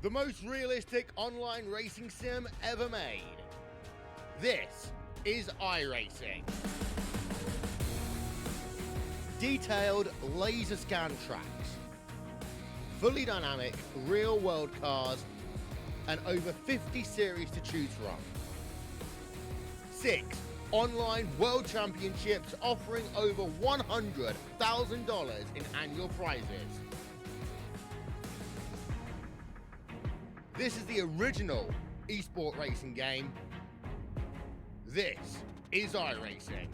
the most realistic online racing sim ever made. This is iRacing. Detailed laser scan tracks, fully dynamic real-world cars, and over 50 series to choose from. 6 online world championships offering over $100,000 in annual prizes. This is the original esport racing game. This is iRacing.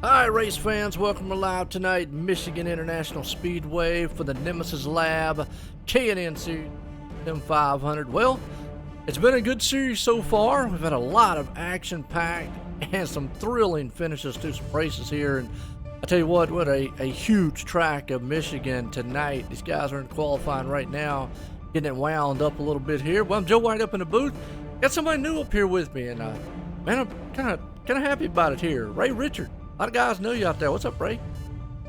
Hi race fans, welcome to live tonight, Michigan International Speedway for the Nemesis Lab K&N Series Sim500. Well, it's been a good series so far. We've had a lot of action-packed and some thrilling finishes to some races here. And I tell you what a huge track of Michigan tonight. These guys are in qualifying right now, getting it wound up a little bit here. Well, I'm Joe White up in the booth. Got somebody new up here with me, and man, I'm kind of happy about it here. Ray Richard. A lot of guys know you out there. What's up, Ray?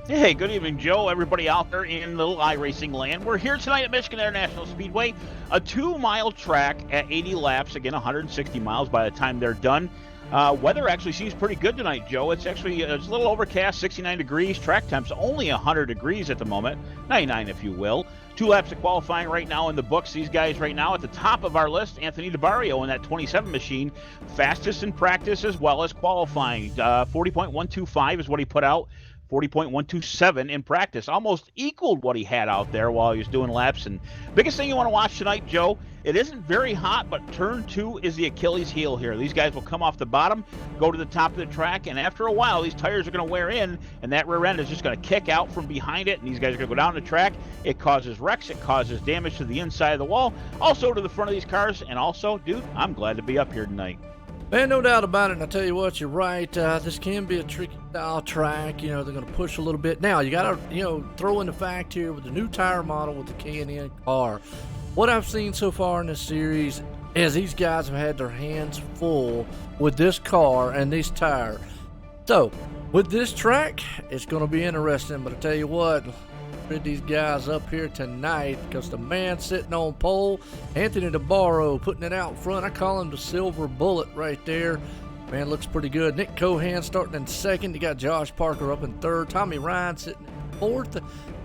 Hey, good evening, Joe. Everybody out there in little iRacing land. We're here tonight at Michigan International Speedway, a 2-mile track at 80 laps, again, 160 miles by the time they're done. Weather actually seems pretty good tonight, Joe. It's actually it's a little overcast, 69 degrees. Track temp's only 100 degrees at the moment, 99 if you will. 2 laps of qualifying right now in the books. These guys right now at the top of our list, Anthony DeBarrio in that 27 machine, fastest in practice as well as qualifying. 40.125 is what he put out. 40.127 in practice, almost equaled what he had out there while he was doing laps. And biggest thing you want to watch tonight, Joe, it isn't very hot, but turn 2 is the Achilles heel here. These guys will come off the bottom, go to the top of the track, and after a while, these tires are going to wear in, and that rear end is just going to kick out from behind it, and these guys are going to go down the track. It causes wrecks, it causes damage to the inside of the wall, also to the front of these cars, and also, dude, I'm glad to be up here tonight. Man, no doubt about it, and I tell you what, you're right. This can be a tricky style track. You know, they're going to push a little bit. Now, you got to, throw in the fact here with the new tire model with the K&N car. What I've seen so far in this series is these guys have had their hands full with this car and these tires. So, with this track, it's going to be interesting, but I tell you what, with these guys up here tonight, because the man sitting on pole, Anthony DeBarrio, putting it out front. I call him the silver bullet right there. Man, looks pretty good. Nick Cohan starting in second. You got Josh Parker up in third. Tommy Ryan sitting in fourth.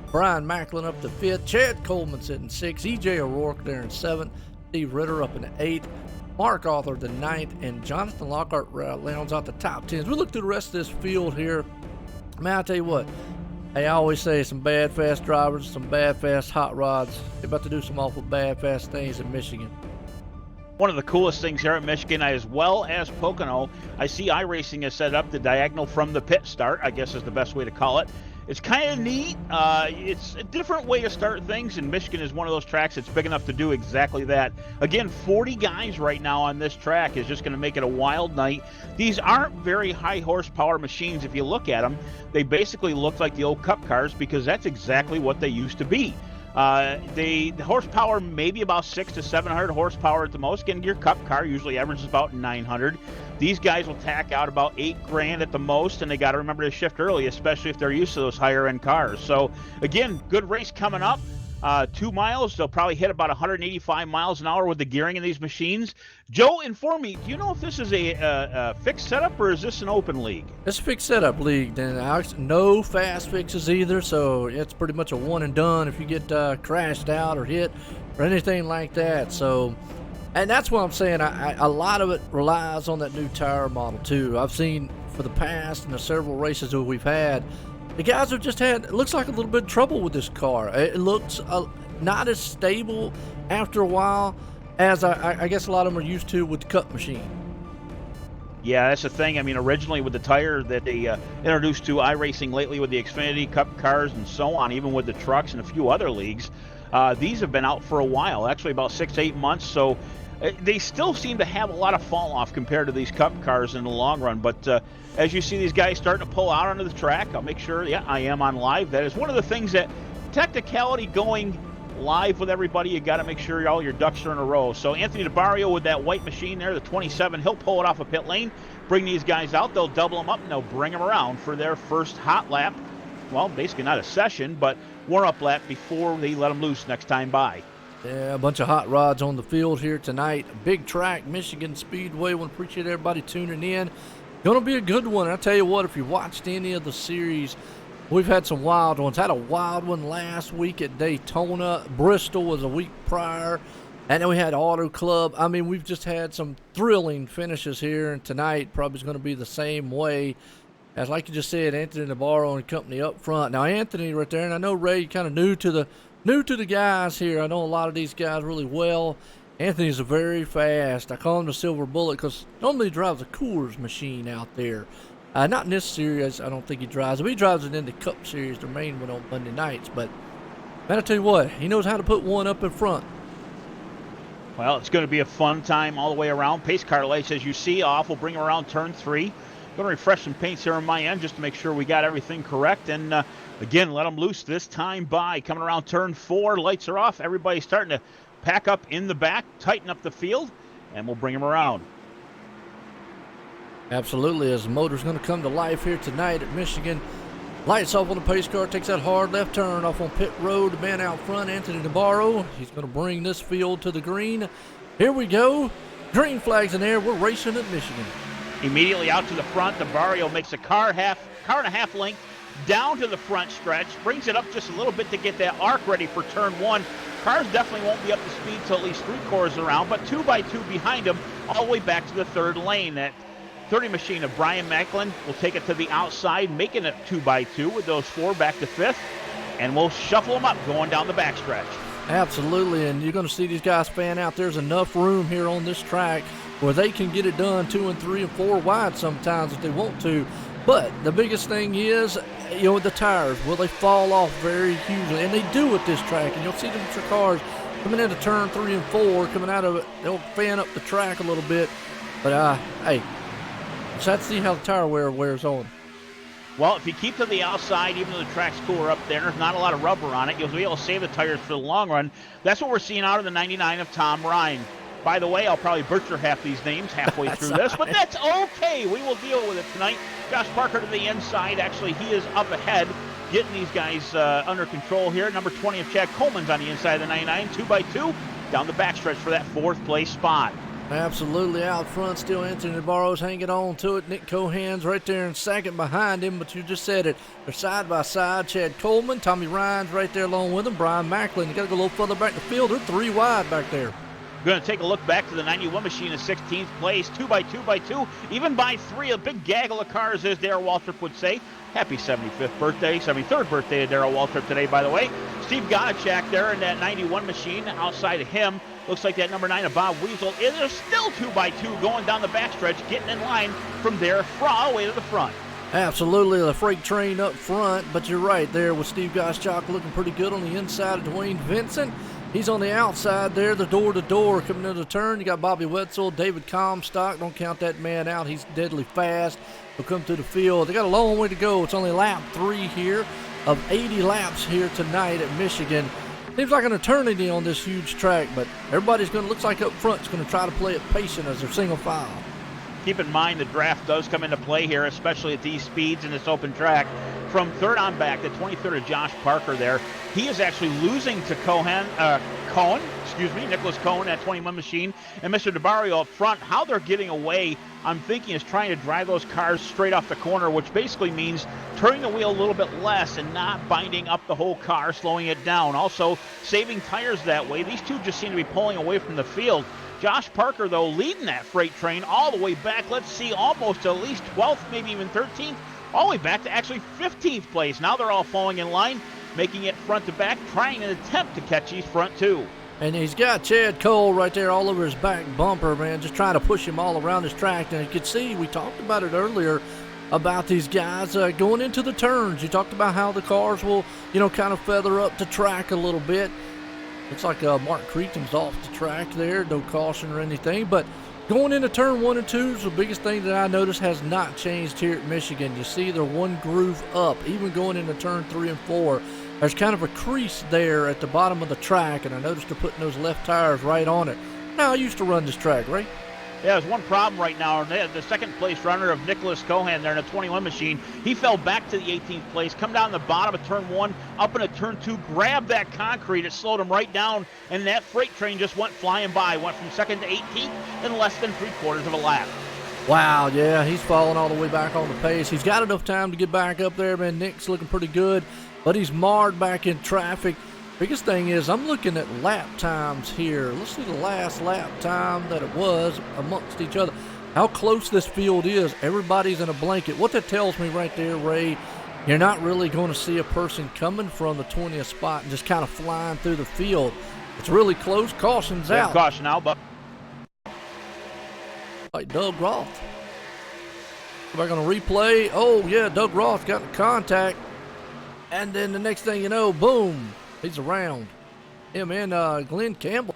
Brian Macklin up to fifth. Chad Coleman sitting sixth. EJ O'Rourke there in seventh. Steve Ritter up in eighth. Mark Arthur the ninth. And Jonathan Lockhart rounds out the top 10s. We look through the rest of this field here. Man, I'll tell you what. Hey, I always say some bad, fast drivers, some bad, fast hot rods. They're about to do some awful bad, fast things in Michigan. One of the coolest things here at Michigan, as well as Pocono, I see iRacing has set up the diagonal from the pit start, I guess is the best way to call it. It's kind of neat. It's a different way to start things, and Michigan is one of those tracks that's big enough to do exactly that. Again, 40 guys right now on this track is just going to make it a wild night. These aren't very high horsepower machines. If you look at them, they basically look like the old Cup cars because that's exactly what they used to be. The horsepower maybe about 600 to 700 horsepower at the most. Again, your Cup car usually averages about 900. These guys will tack out about $8,000 at the most, and they got to remember to shift early, especially if they're used to those higher end cars. So again, good race coming up. 2 miles. They'll probably hit about 185 miles an hour with the gearing in these machines. Joe, inform me, do you know if this is a fixed setup or is this an open league? It's a fixed setup league, and Alex, no fast fixes either, so it's pretty much a one and done if you get crashed out or hit or anything like that. So, and that's what I'm saying. A lot of it relies on that new tire model too. I've seen for the past and the several races that we've had, the guys have just had, it looks like a little bit of trouble with this car. It looks not as stable after a while as I guess a lot of them are used to with the Cup machine. Yeah, that's the thing. I mean, originally with the tire that they introduced to iRacing lately with the Xfinity Cup cars and so on, even with the trucks and a few other leagues, these have been out for a while, actually about 6 to 8 months. So they still seem to have a lot of fall off compared to these Cup cars in the long run. But as you see these guys starting to pull out onto the track, I'll make sure, yeah, I am on live. That is one of the things that technicality going live with everybody, you got to make sure all your ducks are in a row. So Anthony DeBarrio with that white machine there, the 27, he'll pull it off a pit lane, bring these guys out. They'll double them up and they'll bring them around for their first hot lap. Well, basically not a session, but warm-up lap before they let them loose next time by. Yeah, a bunch of hot rods on the field here tonight. Big track, Michigan Speedway. Want to appreciate everybody tuning in. Going to be a good one. I tell you what, if you watched any of the series, we've had some wild ones. Had a wild one last week at Daytona. Bristol was a week prior. And then we had Auto Club. I mean, we've just had some thrilling finishes here. And tonight probably is going to be the same way. As like you just said, Anthony Navarro and company up front. Now, Anthony right there, and I know Ray kind of new to the guys here. I know a lot of these guys really well. Anthony's very fast. I call him the Silver Bullet because normally he drives a Coors machine out there. Not in this series, I don't think he drives it. But he drives it in the Cup Series, their main one on Monday nights. But, man, I tell you what, he knows how to put one up in front. Well, it's going to be a fun time all the way around. Pace car lights, as you see, off. We'll bring him around turn 3. Going to refresh some paints here on my end just to make sure we got everything correct. And, again, let them loose this time by. Coming around turn 4, lights are off. Everybody's starting to pack up in the back, tighten up the field, and we'll bring him around. Absolutely, as the motor's going to come to life here tonight at Michigan. Lights off on the pace car, takes that hard left turn off on pit road. The man out front, Anthony Navarro, he's going to bring this field to the green. Here we go. Green flags in there. We're racing at Michigan. Immediately out to the front, DeBarrio makes a car and a half length down to the front stretch, brings it up just a little bit to get that arc ready for turn 1. Cars definitely won't be up to speed till at least 3 quarters around, but 2x2 behind him all the way back to the 3rd lane. That 30 machine of Brian Macklin will take it to the outside, making it 2x2 with those 4 back to 5th, and we'll shuffle them up going down the backstretch. Absolutely, and you're going to see these guys fan out. There's enough room here on this track where they can get it done 2 and 3 and 4 wide sometimes if they want to. But the biggest thing is, the tires, will they fall off very hugely? And they do at this track. And you'll see them cars coming into turn 3 and 4, coming out of it, they'll fan up the track a little bit. But, hey, just have to see how the tire wear wears on. Well, if you keep to the outside, even though the track's cooler up there, there's not a lot of rubber on it, you'll be able to save the tires for the long run. That's what we're seeing out of the 99 of Tom Ryan. By the way, I'll probably butcher half these names halfway through this, but that's okay. We will deal with it tonight. Josh Parker to the inside. Actually, he is up ahead, getting these guys under control here. Number 20 of Chad Coleman's on the inside of the 99, 2x2, down the backstretch for that 4th place spot. Absolutely out front, still Anthony Navarro's hanging on to it. Nick Cohan's right there in second behind him, but you just said it. They're side by side. Chad Coleman, Tommy Ryan's right there along with him. Brian Macklin, you got to go a little further back the field. They're 3 wide back there. We're going to take a look back to the 91 machine in 16th place, 2x2, even by 3, a big gaggle of cars, as Darrell Waltrip would say. Happy 73rd birthday to Darrell Waltrip today, by the way. Steve Godachak there in that 91 machine. Outside of him, looks like that number 9 of Bob Weasel. It is still 2x2 going down the backstretch, getting in line from there all the way to the front. Absolutely, the freight train up front, but you're right there with Steve Godachak looking pretty good on the inside of Dwayne Vincent. He's on the outside there, the door-to-door coming into the turn. You got Bobby Wetzel, David Comstock. Don't count that man out. He's deadly fast. He'll come through the field. They got a long way to go. It's only lap 3 here of 80 laps here tonight at Michigan. Seems like an eternity on this huge track, but everybody's going to, looks like up front, is going to try to play it patient as they're single file. keep in mind the draft does come into play here, especially at these speeds in this open track. From third on back, the 23rd of Josh Parker there. He is actually losing to Nicholas Cohen at 21 machine, and Mr. DeBarrio up front. How they're getting away, I'm thinking, is trying to drive those cars straight off the corner, which basically means turning the wheel a little bit less and not binding up the whole car, slowing it down. Also, saving tires that way. These two just seem to be pulling away from the field. Josh Parker, though, leading that freight train all the way back. Let's see, almost at least 12th, maybe even 13th, all the way back to actually 15th place. Now they're all falling in line, making it front to back, trying an attempt to catch these front two. And he's got Chad Cole right there all over his back bumper, man, just trying to push him all around his track. And you can see, we talked about it earlier, about these guys going into the turns. You talked about how the cars will, kind of feather up the track a little bit. Looks like Mark Creekham's off the track there, no caution or anything. But going into turn 1 and 2 is the biggest thing that I noticed has not changed here at Michigan. You see they're one groove up, even going into turn 3 and 4. There's kind of a crease there at the bottom of the track, and I noticed they're putting those left tires right on it. Now, I used to run this track, right? Yeah, there's one problem right now. The second place runner of Nicholas Cohen there in a 21 machine, he fell back to the 18th place, come down the bottom of turn 1, up into turn 2, grabbed that concrete. It slowed him right down, and that freight train just went flying by. Went from second to 18th in less than 3/4 of a lap. Wow, yeah, he's falling all the way back on the pace. He's got enough time to get back up there, man. Nick's looking pretty good, but he's marred back in traffic. Biggest thing is I'm looking at lap times here. Let's see the last lap time that it was amongst each other. How close this field is. Everybody's in a blanket. What that tells me right there, Ray, you're not really going to see a person coming from the 20th spot and just kind of flying through the field. It's really close. Caution's out. Caution out, but like Doug Roth. We're going to replay. Oh, yeah, Doug Roth got in contact. And then the next thing you know, boom, he's around. Him and Glenn Campbell.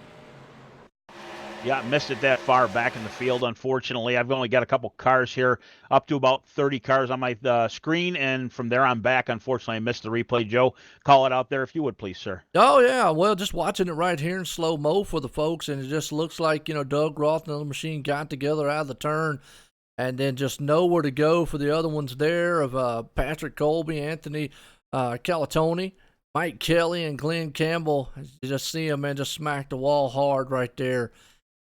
Yeah, missed it that far back in the field, unfortunately. I've only got a couple cars here, up to about 30 cars on my screen, and from there on back, unfortunately, I missed the replay. Joe, call it out there if you would, please, sir. Oh, yeah. Well, just watching it right here in slow-mo for the folks, and it just looks like, Doug Roth and the machine got together out of the turn, and then just nowhere to go for the other ones there of Patrick Colby, Anthony Calatoni, Mike Kelly, and Glenn Campbell. You just see him, man, just smack the wall hard right there.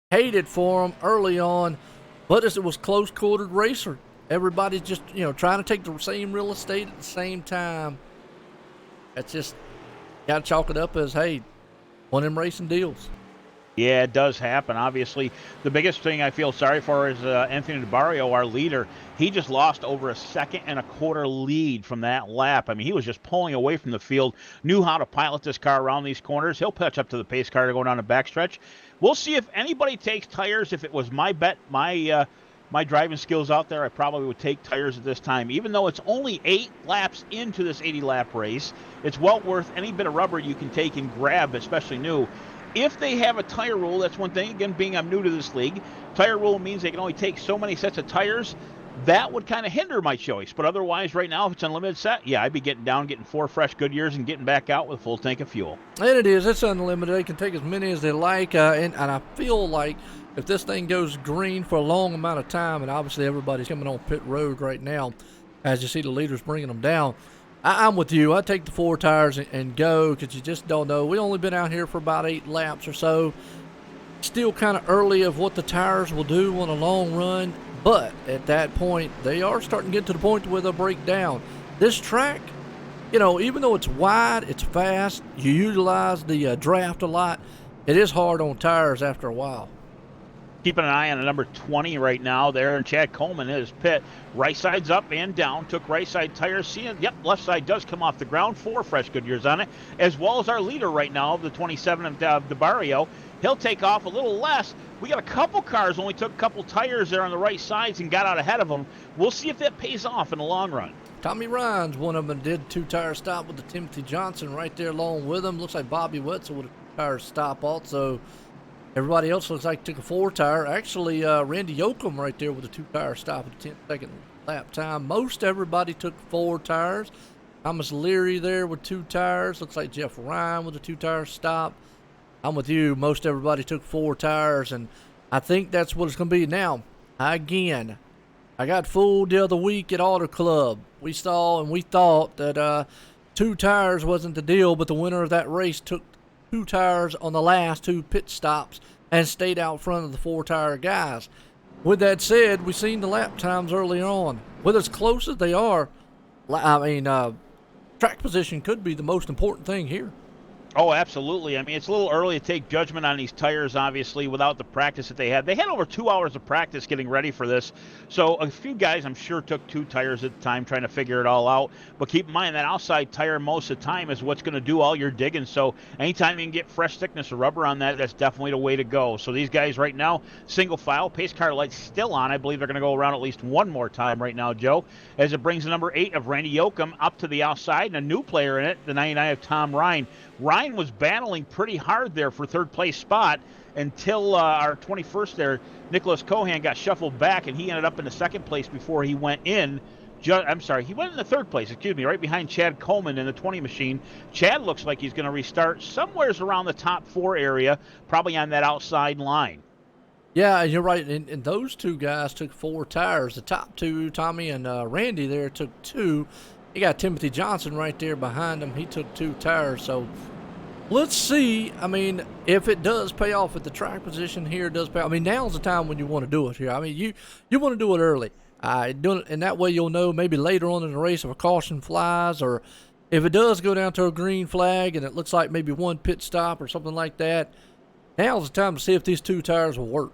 Hated for him early on, but as it was close-quartered racer. Everybody's just, trying to take the same real estate at the same time. That's just, got to chalk it up as, hey, one of them racing deals. Yeah, it does happen. Obviously, the biggest thing I feel sorry for is Anthony DeBarrio, our leader. He just lost over a 1 1/4 lead from that lap. I mean, he was just pulling away from the field, knew how to pilot this car around these corners. He'll catch up to the pace car to go down the backstretch. We'll see if anybody takes tires. If it was my bet, my driving skills out there, I probably would take tires at this time. Even though it's only 8 laps into this 80-lap race, it's well worth any bit of rubber you can take and grab, especially new. If they have a tire rule, that's one thing. Again, being I'm new to this league, tire rule means they can only take so many sets of tires. That would kind of hinder my choice. But otherwise, right now, if it's unlimited set, yeah, I'd be getting 4 fresh Goodyears and getting back out with a full tank of fuel. And it is. It's unlimited. They can take as many as they like. And I feel like if this thing goes green for a long amount of time, and obviously everybody's coming on pit road right now, as you see the leaders bringing them down, I'm with you. I take the 4 tires and go, because you just don't know. We've only been out here for about 8 laps or so. Still kind of early of what the tires will do on a long run. But at that point, they are starting to get to the point where they'll break down. This track, even though it's wide, it's fast, you utilize the draft a lot, it is hard on tires after a while. Keeping an eye on the number 20 right now there, and Chad Coleman in his pit. Right side's up and down, took right side tires. Seeing, yep, left side does come off the ground. 4 fresh Goodyears on it, as well as our leader right now of the 27 of DeBarrio. He'll take off a little less. We got a couple cars, only took a couple tires there on the right sides and got out ahead of them. We'll see if that pays off in the long run. Tommy Rhines, one of them, did 2-tire stop with the Timothy Johnson right there along with him. Looks like Bobby Wetzel with a 2-tire stop also. Everybody else looks like took a 4-tire. Actually, Randy Yoakum right there with a 2-tire stop at the 10-second lap time. Most everybody took 4 tires. Thomas Leary there with 2 tires. Looks like Jeff Ryan with a 2-tire stop. I'm with you. Most everybody took 4 tires, and I think that's what it's going to be. Now, Again, I got fooled the other week at Auto Club. We saw and we thought that 2 tires wasn't the deal, but the winner of that race took 2 tires on the last 2 pit stops and stayed out front of the 4-tire guys. With that said, we've seen the lap times early on. With as close as they are, track position could be the most important thing here. Oh, absolutely. I mean, it's a little early to take judgment on these tires, obviously, without the practice that they had. They had over 2 hours of practice getting ready for this. So a few guys, I'm sure, took 2 tires at the time trying to figure it all out. But keep in mind that outside tire most of the time is what's going to do all your digging. So anytime you can get fresh thickness of rubber on that, that's definitely the way to go. So these guys right now, single file, pace car lights still on. I believe they're going to go around at least one more time right now, Joe, as it brings the number 8 of Randy Yoakum up to the outside and a new player in it, the 99 of Tom Ryan. Ryan was battling pretty hard there for third place spot until our 21st there, Nicholas Cohan, got shuffled back, and he ended up in the second place before he went in. He went in the third place, right behind Chad Coleman in the 20 machine. Chad looks like he's going to restart somewheres around the top 4 area, probably on that outside line. Yeah, you're right. And those 2 guys took 4 tires. The top 2, Tommy and Randy there, took 2. You got Timothy Johnson right there behind him. He took 2 tires. So let's see. I mean, if it does pay off at the track position here, it does pay off. I mean, now's the time when you want to do it here. I mean, you want to do it early. And that way you'll know maybe later on in the race if a caution flies, or if it does go down to a green flag and it looks like maybe one pit stop or something like that. Now's the time to see if these 2 tires will work.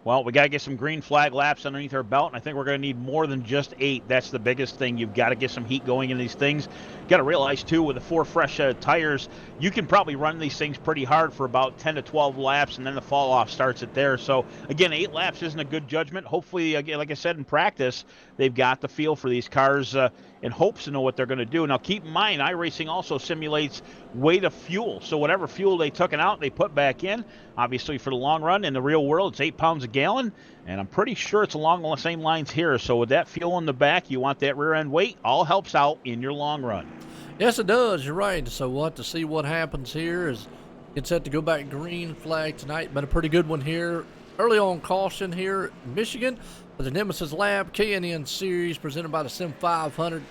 Well, we got to get some green flag laps underneath our belt, and I think we're going to need more than just 8. That's the biggest thing. You've got to get some heat going in these things. You got to realize, too, with the 4 fresh tires, you can probably run these things pretty hard for about 10 to 12 laps, and then the fall-off starts it there. So, again, 8 laps isn't a good judgment. Hopefully, again, like I said, in practice, they've got the feel for these cars in hopes to know what they're going to do. Now, keep in mind, iRacing also simulates weight of fuel. So whatever fuel they took out, they put back in. Obviously, for the long run, in the real world, it's 8 pounds a gallon, and I'm pretty sure it's along the same lines here. So with that fuel in the back, you want that rear end weight, all helps out in your long run. Yes, it does. You're right. So we'll have to see what happens here. As it's set to go back green flag tonight. Been a pretty good one here. Early on caution here in Michigan for the Nemesis Lab K&N Series presented by the Sim500.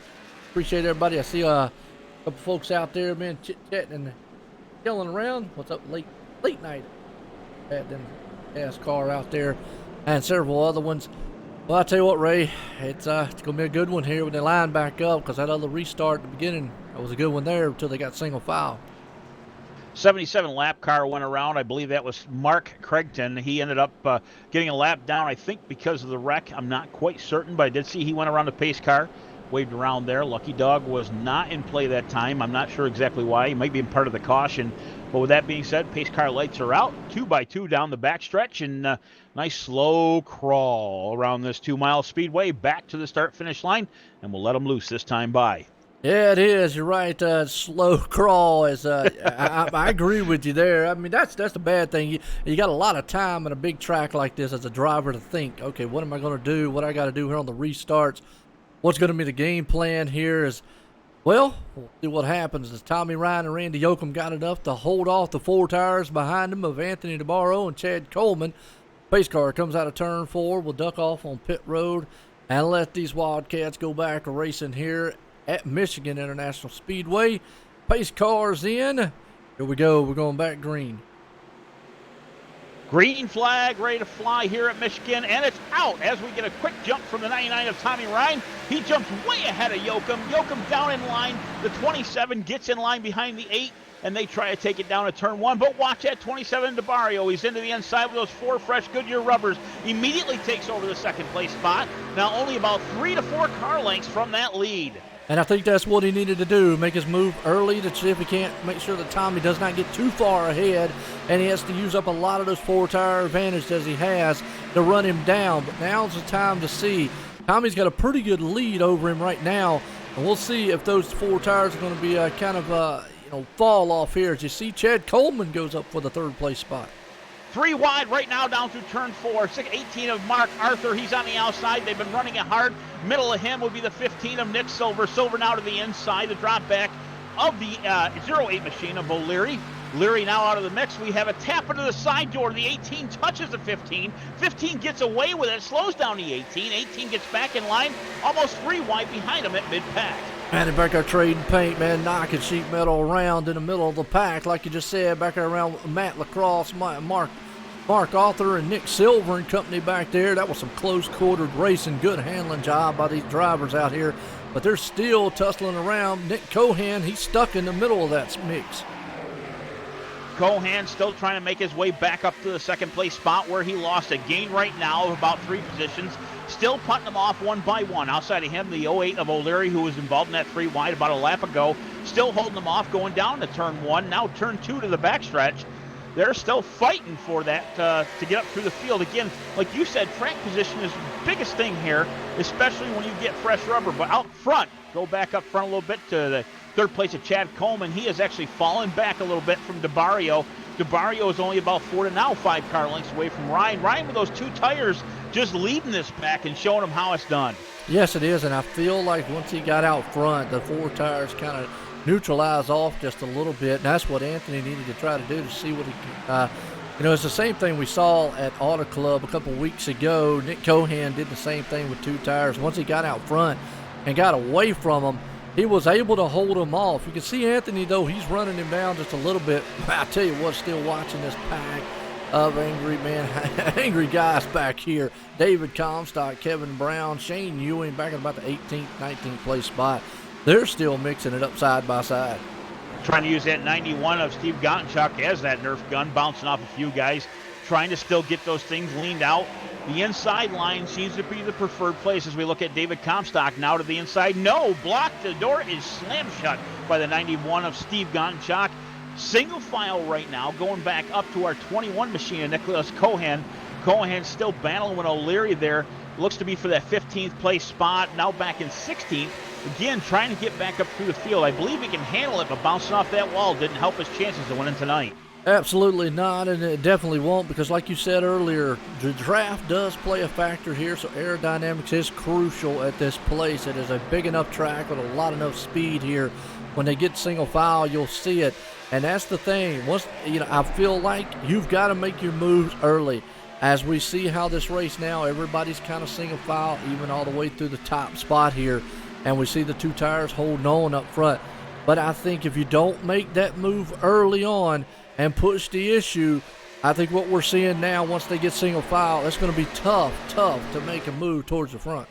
Appreciate everybody. I see a couple folks out there, man, chit-chatting and yelling around. What's up late night? Had them gas car out there and several other ones. Well, I tell you what, Ray, it's going to be a good one here when they line back up, because that other restart at the beginning, that was a good one there until they got single file. 77 lap car went around. I believe that was Mark Craigton. He ended up getting a lap down, I think, because of the wreck. I'm not quite certain, but I did see he went around the pace car, waved around there. Lucky Dog was not in play that time. I'm not sure exactly why. He might be part of the caution. But with that being said, pace car lights are out. 2x2 down the backstretch, and nice slow crawl around this 2-mile speedway back to the start-finish line, and we'll let them loose this time by. Yeah, it is. You're right. Slow crawl is. I agree with you there. I mean, that's the bad thing. You got a lot of time in a big track like this as a driver to think, okay, what am I going to do? What I got to do here on the restarts? What's going to be the game plan here? We'll see what happens. As Tommy Ryan and Randy Yoakum got enough to hold off the 4 tires behind them of Anthony DeBarro and Chad Coleman. Pace car comes out of turn 4. We'll duck off on pit road and let these Wildcats go back racing here at Michigan International Speedway. Pace cars in. Here we go. We're going back green. Green flag ready to fly here at Michigan, and it's out as we get a quick jump from the 99 of Tommy Ryan. He jumps way ahead of Yoakum. Yoakum down in line. The 27 gets in line behind the 8, and they try to take it down to turn 1. But watch that 27 DeBarrio. He's into the inside with those 4 fresh Goodyear rubbers. Immediately takes over the second place spot. Now only about 3 to 4 car lengths from that lead. And I think that's what he needed to do, make his move early to see if he can't make sure that Tommy does not get too far ahead, and he has to use up a lot of those 4-tire advantage as he has to run him down. But now's the time to see. Tommy's got a pretty good lead over him right now, and we'll see if those 4 tires are going to be fall off here. As you see, Chad Coleman goes up for the 3rd place spot. 3 wide right now down through turn 4. 18 of Mark Arthur. He's on the outside. They've been running it hard. Middle of him would be the 15 of Nick Silver. Silver now to the inside. The drop back of the 08 machine of O'Leary. Leary now out of the mix. We have a tap into the side door. The 18 touches the 15. 15 gets away with it, slows down the 18. 18 gets back in line, almost 3 wide behind him at mid-pack. Man, they're back there trading paint, man, knocking sheet metal around in the middle of the pack, like you just said, back there around Matt Lacrosse, Mark Arthur, and Nick Silver and company back there. That was some close-quartered racing, good handling job by these drivers out here. But they're still tussling around. Nick Cohan, he's stuck in the middle of that mix. Cohan still trying to make his way back up to the second place spot where he lost a gain right now of about 3 positions. Still putting them off one by one. Outside of him, the 08 of O'Leary, who was involved in that 3 wide about a lap ago, still holding them off going down to turn 1. Now turn 2 to the backstretch. They're still fighting for that to get up through the field. Again, like you said, track position is the biggest thing here, especially when you get fresh rubber. But out front, go back up front a little bit to the third place of Chad Coleman. He has actually fallen back a little bit from DeBarrio. DeBarrio is only about 4 to now 5 car lengths away from Ryan. Ryan with those 2 tires just leading this pack and showing them how it's done. Yes, it is, and I feel like once he got out front, the 4 tires kind of neutralize off just a little bit, and that's what Anthony needed to try to do to see what he can. It's the same thing we saw at Auto Club a couple weeks ago. Nick Cohan did the same thing with 2 tires. Once he got out front and got away from them, he was able to hold him off. You can see Anthony, though, he's running him down just a little bit. I tell you what, still watching this pack of angry guys back here. David Comstock, Kevin Brown, Shane Ewing back at about the 18th, 19th place spot. They're still mixing it up side by side. Trying to use that 91 of Steve Gonchuk as that Nerf gun, bouncing off a few guys, trying to still get those things leaned out. The inside line seems to be the preferred place as we look at David Comstock now to the inside. No, blocked. The door is slammed shut by the 91 of Steve Gonchuk. Single file right now, going back up to our 21 machine of Nicholas Cohan. Cohan still battling with O'Leary there. Looks to be for that 15th place spot, now back in 16th. Again, trying to get back up through the field. I believe he can handle it, but bouncing off that wall didn't help his chances of winning tonight. Absolutely not, and it definitely won't, because like you said earlier, the draft does play a factor here, so aerodynamics is crucial at this place. It is a big enough track with a lot enough speed here. When they get single file, you'll see it, and that's the thing. Once I feel like you've got to make your moves early. As we see how this race now, everybody's kind of single file, even all the way through the top spot here, and we see the 2 tires holding on up front. But I think if you don't make that move early on and push the issue, I think what we're seeing now, once they get single file, it's going to be tough to make a move towards the front.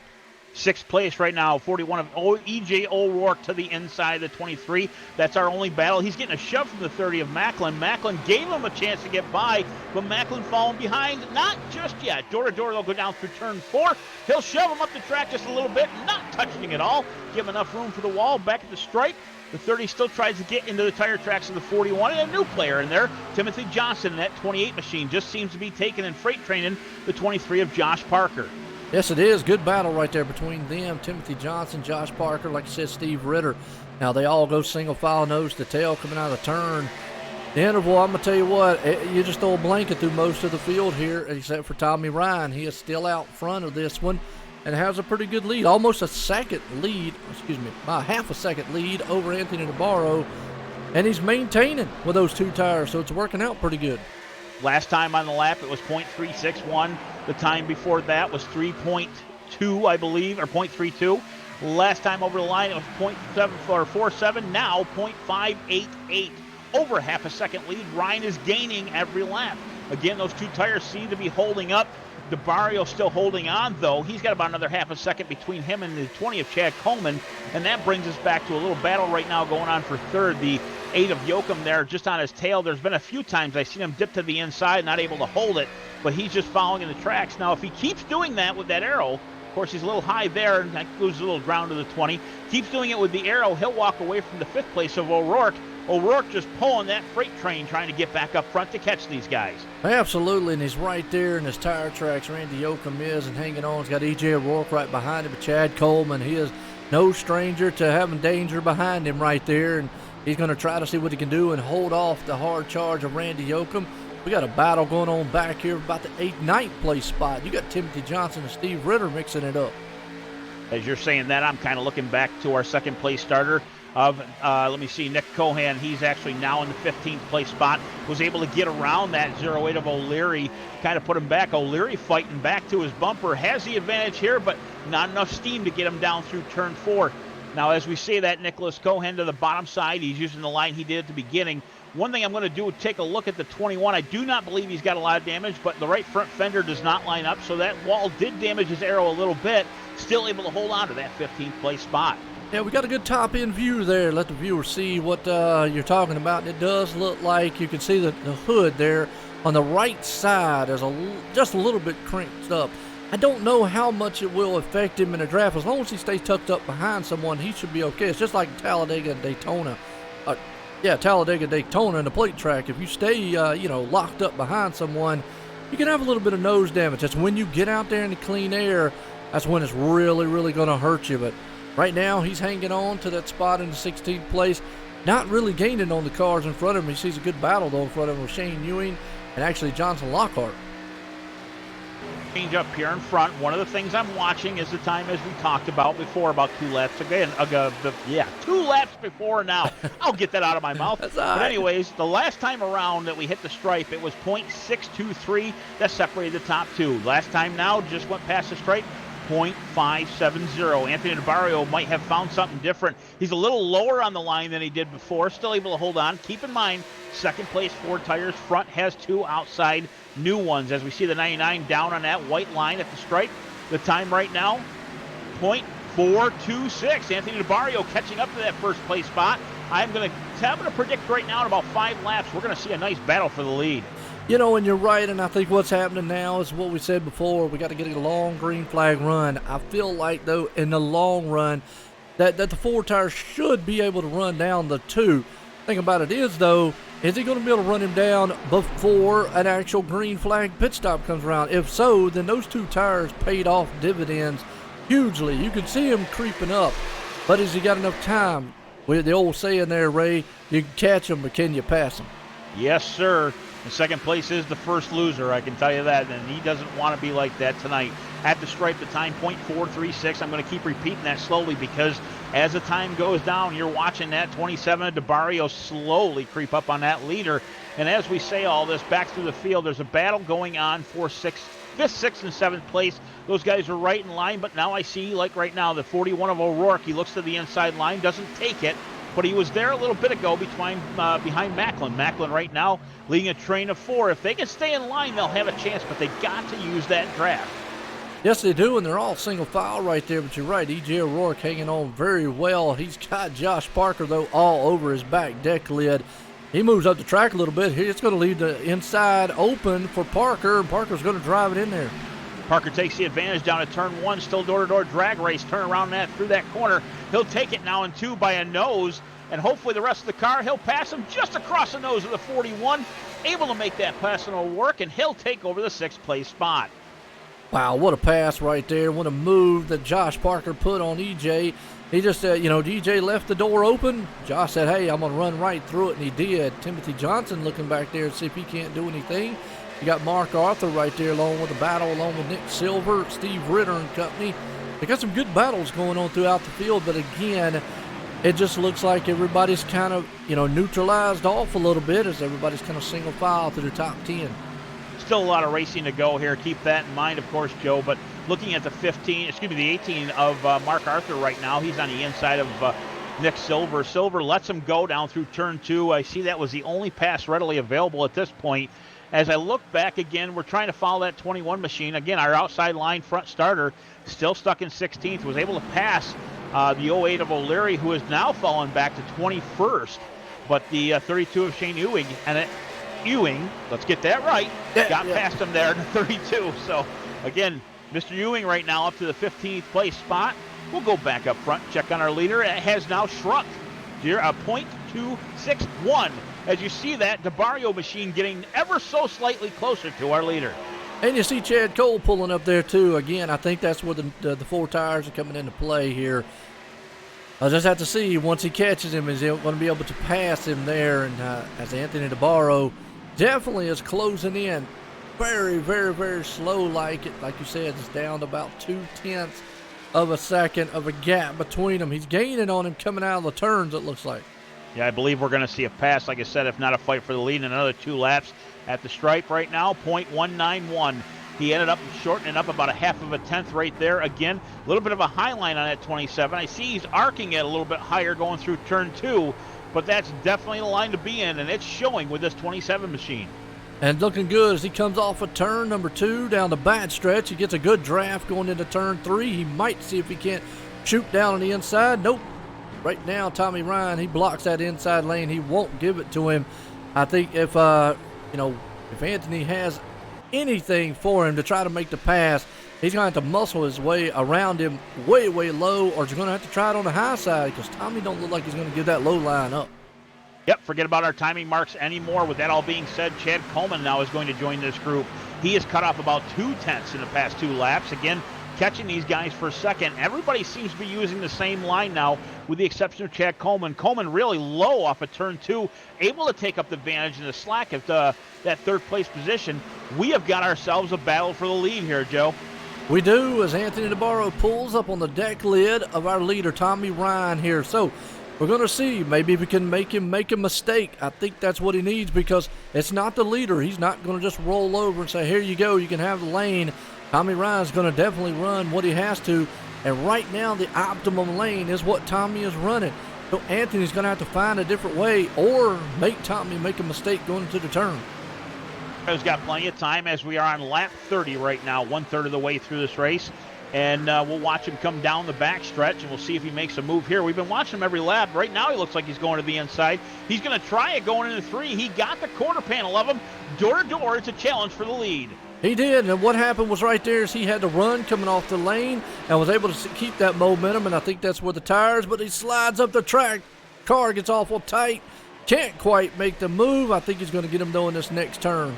6th place right now, 41 of E.J. O'Rourke to the inside of the 23. That's our only battle. He's getting a shove from the 30 of Macklin. Macklin gave him a chance to get by, but Macklin falling behind. Not just yet. Door to door, they'll go down through turn 4. He'll shove him up the track just a little bit, not touching it all. Give him enough room for the wall. Back at the stripe. The 30 still tries to get into the tire tracks of the 41, and a new player in there, Timothy Johnson, in that 28 machine. Just seems to be taking and freight training the 23 of Josh Parker. Yes, it is. Good battle right there between them. Timothy Johnson, Josh Parker, like I said, Steve Ritter. Now they all go single file, nose to tail, coming out of the turn. The interval, I'm going to tell you what, you just throw a blanket through most of the field here, except for Tommy Ryan. He is still out front of this one and has a pretty good lead. Almost a second lead, half a second lead over Anthony Navarro. And he's maintaining with those 2 tires, so it's working out pretty good. Last time on the lap, it was .361. The time before that was 3.2, I believe, or .32. Last time over the line, it was .47. Now .588. Over half a second lead. Ryan is gaining every lap. Again, those 2 tires seem to be holding up. DeBarrio still holding on, though. He's got about another half a second between him and the 20 of Chad Coleman, and that brings us back to a little battle right now going on for third. The 8 of Yoakum there just on his tail. There's been a few times I've seen him dip to the inside, not able to hold it, but he's just following in the tracks. Now, if he keeps doing that with that arrow, of course, he's a little high there, and that loses a little ground to the 20. Keeps doing it with the arrow, he'll walk away from the 5th place of O'Rourke. O'Rourke just pulling that freight train, trying to get back up front to catch these guys. Absolutely, and he's right there in his tire tracks. Randy Yoakum is, and hanging on. He's got E.J. O'Rourke right behind him, but Chad Coleman, he is no stranger to having danger behind him right there, and he's going to try to see what he can do and hold off the hard charge of Randy Yoakum. We got a battle going on back here about the 8th, 9th place spot. You got Timothy Johnson and Steve Ritter mixing it up. As you're saying that, I'm kind of looking back to our 2nd place starter. of, let me see, Nick Cohan. He's actually now in the 15th place spot. Was able to get around that 08 of O'Leary, kind of put him back. O'Leary fighting back to his bumper. Has the advantage here, but not enough steam to get him down through turn 4. Now, as we say that, Nicholas Cohan to the bottom side. He's using the line he did at the beginning. One thing I'm going to do is take a look at the 21. I do not believe he's got a lot of damage, but the right front fender does not line up, so that wall did damage his aero a little bit. Still able to hold on to that 15th place spot. Yeah, we got a good top-end view there. Let the viewer see what you're talking about. And it does look like you can see the hood there on the right side is just a little bit crinked up. I don't know how much it will affect him in a draft. As long as he stays tucked up behind someone, he should be okay. It's just like Talladega and Daytona. Talladega, Daytona, and the plate track. If you stay, locked up behind someone, you can have a little bit of nose damage. That's when you get out there in the clean air. That's when it's really, really going to hurt you. But right now, he's hanging on to that spot in the 16th place, not really gaining on the cars in front of him. He sees a good battle, though, in front of him with Shane Ewing and actually Johnson Lockhart. Change up here in front. One of the things I'm watching is the time, as we talked about before, about 2 laps again. 2 laps before now. I'll get that out of my mouth. That's but anyways, the last time around that we hit the stripe, it was .623 that separated the top 2. Last time now, just went past the stripe, .570. Anthony DeBarrio might have found something different. He's a little lower on the line than he did before, still able to hold on. Keep in mind, second place Ford tires, front has 2, outside new ones. As we see the 99 down on that white line at the stripe, the time right now, .426. Anthony DeBarrio catching up to that first place spot. I'm going to predict right now in about 5 laps, we're going to see a nice battle for the lead. You know, and you're right, and I think what's happening now is what we said before. We got to get a long green flag run. I feel like, though, in the long run, that the 4 tires should be able to run down the 2. Thing about it is, though, is he going to be able to run him down before an actual green flag pit stop comes around? If so, then those 2 tires paid off dividends hugely. You can see him creeping up, but has he got enough time? With the old saying there, Ray, you can catch him, but can you pass him? Yes, sir. The second place is the first loser, I can tell you that, and he doesn't want to be like that tonight. At the stripe, the time, .436. I'm going to keep repeating that slowly because as the time goes down, you're watching that 27 DeBarrio slowly creep up on that leader. And as we say all this, back through the field, there's a battle going on for 5th, 6th, and 7th place. Those guys are right in line, but now I see, like right now, the 41 of O'Rourke, he looks to the inside line, doesn't take it. But he was there a little bit ago behind Macklin. Macklin right now leading a train of 4. If they can stay in line, they'll have a chance, but they got to use that draft. Yes, they do, and they're all single file right there, but you're right. E.J. O'Rourke hanging on very well. He's got Josh Parker, though, all over his back deck lid. He moves up the track a little bit here. It's going to leave the inside open for Parker, and Parker's going to drive it in there. Parker takes the advantage down at turn 1, still door-to-door drag race, turn around that through that corner. He'll take it now in 2 by a nose, and hopefully the rest of the car, he'll pass him just across the nose of the 41, able to make that pass and it'll work, and he'll take over the 6th place spot. Wow, what a pass right there. What a move that Josh Parker put on EJ. He just said, DJ left the door open. Josh said, hey, I'm going to run right through it, and he did. Timothy Johnson looking back there to see if he can't do anything. You got Mark Arthur right there along with the battle, along with Nick Silver, Steve Ritter and company. They got some good battles going on throughout the field, but again, it just looks like everybody's kind of, neutralized off a little bit as everybody's kind of single file through the top 10. Still a lot of racing to go here. Keep that in mind, of course, Joe, but looking at the 18 of Mark Arthur right now, he's on the inside of Nick Silver. Silver lets him go down through turn 2. I see that was the only pass readily available at this point. As I look back again, we're trying to follow that 21 machine. Again, our outside line front starter still stuck in 16th, was able to pass the 08 of O'Leary, who has now fallen back to 21st. But the 32 of Shane Ewing, Ewing, let's get that right, got past him there in the 32. So, again, Mr. Ewing right now up to the 15th place spot. We'll go back up front, check on our leader. It has now shrunk to a .261. As you see that DeBarrio machine getting ever so slightly closer to our leader. And you see Chad Cole pulling up there too. Again, I think that's where the 4 tires are coming into play here. I'll just have to see once he catches him, is he going to be able to pass him there? And as Anthony DeBarrio definitely is closing in very, very, very slow, like you said, it's down to about 0.2 of a second of a gap between them. He's gaining on him coming out of the turns, it looks like. Yeah, I believe we're going to see a pass, like I said, if not a fight for the lead, and another 2 laps at the stripe right now, .191. He ended up shortening up about a half of a tenth right there. Again, a little bit of a high line on that 27. I see he's arcing it a little bit higher going through turn 2, but that's definitely the line to be in, and it's showing with this 27 machine. And looking good as he comes off of turn number 2 down the bad stretch. He gets a good draft going into turn 3. He might see if he can't shoot down on the inside. Nope. Right now, Tommy Ryan, he blocks that inside lane. He won't give it to him. I think if if Anthony has anything for him to try to make the pass, he's going to have to muscle his way around him way, way low, or he's going to have to try it on the high side because Tommy don't look like he's going to give that low line up. Yep, forget about our timing marks anymore. With that all being said, Chad Coleman now is going to join this group. He has cut off about 2 tenths in the past 2 laps. Again, catching these guys for second. Everybody seems to be using the same line now, with the exception of Chad Coleman. Coleman really low off of turn 2, able to take up the advantage in the slack at that third place position. We have got ourselves a battle for the lead here, Joe. We do, as Anthony DeBarro pulls up on the deck lid of our leader, Tommy Ryan here. So we're going to see maybe we can make him make a mistake. I think that's what he needs because it's not the leader. He's not going to just roll over and say, here you go, you can have the lane. Tommy Ryan's going to definitely run what he has to, and right now the optimum lane is what Tommy is running. So Anthony's going to have to find a different way or make Tommy make a mistake going into the turn. He's got plenty of time as we are on lap 30 right now, 1/3 of the way through this race. And we'll watch him come down the back stretch, and we'll see if he makes a move here. We've been watching him every lap. Right now he looks like he's going to the inside. He's going to try it going into 3. He got the quarter panel of him. Door to door, it's a challenge for the lead. He did, and what happened was right there is he had to run coming off the lane and was able to keep that momentum, and I think that's where the tires, but he slides up the track. Car gets awful tight. Can't quite make the move. I think he's going to get him though in this next turn.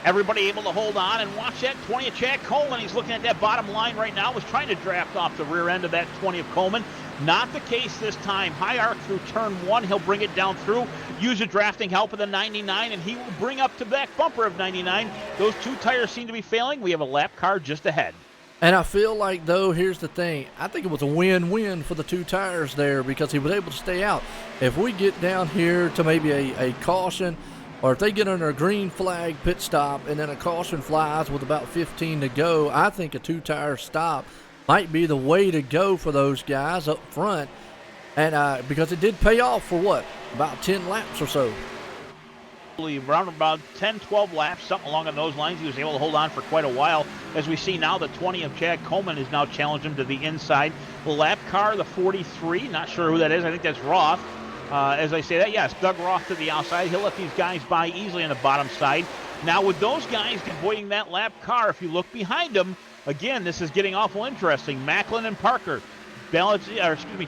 Everybody able to hold on and watch that 20 of Chad Coleman. He's looking at that bottom line right now. Was trying to draft off the rear end of that 20 of Coleman. Not the case this time. High arc through turn 1. He'll bring it down through. Use a drafting help of the 99, and he will bring up to back bumper of 99. Those 2 tires seem to be failing. We have a lap car just ahead. And I feel like, though, here's the thing. I think it was a win-win for the 2 tires there because he was able to stay out. If we get down here to maybe a caution, or if they get under a green flag pit stop and then a caution flies with about 15 to go, I think a 2-tire stop might be the way to go for those guys up front. And because it did pay off for what? About 10 laps or so. Around about 10, 12 laps, something along those lines. He was able to hold on for quite a while. As we see now, the 20 of Chad Coleman is now challenged him to the inside. The lap car, the 43, not sure who that is. I think that's Roth. As I say that, yes, Doug Roth to the outside. He'll let these guys by easily on the bottom side. Now with those guys avoiding that lap car, if you look behind them, again, this is getting awful interesting. Macklin and Parker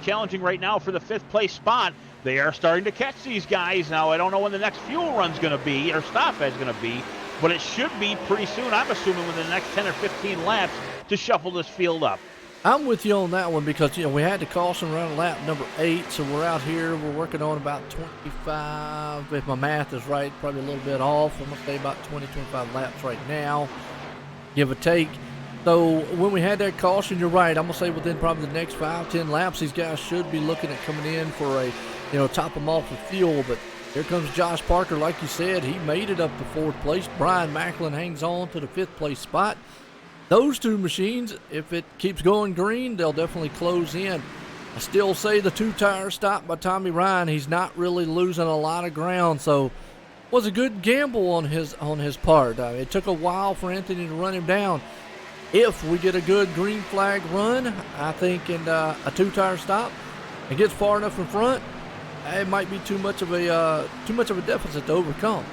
challenging right now for the 5th place spot. They are starting to catch these guys. Now, I don't know when the next fuel run's going to be, or stop is going to be, but it should be pretty soon, I'm assuming, within the next 10 or 15 laps to shuffle this field up. I'm with you on that one because, we had to caution around lap number 8, so we're out here. We're working on about 25, if my math is right, probably a little bit off. I'm going to say about 20, 25 laps right now, give or take. So when we had that caution, you're right. I'm going to say within probably the next 5, 10 laps, these guys should be looking at coming in for a, top them off with fuel. But here comes Josh Parker. Like you said, he made it up to 4th place. Brian Macklin hangs on to the 5th place spot. Those 2 machines, if it keeps going green, they'll definitely close in. I still say the 2-tire stop by Tommy Ryan, he's not really losing a lot of ground. So was a good gamble on his part. It took a while for Anthony to run him down. If we get a good green flag run, I think, and a 2-tire stop, and gets far enough in front, it might be too much of a deficit to overcome.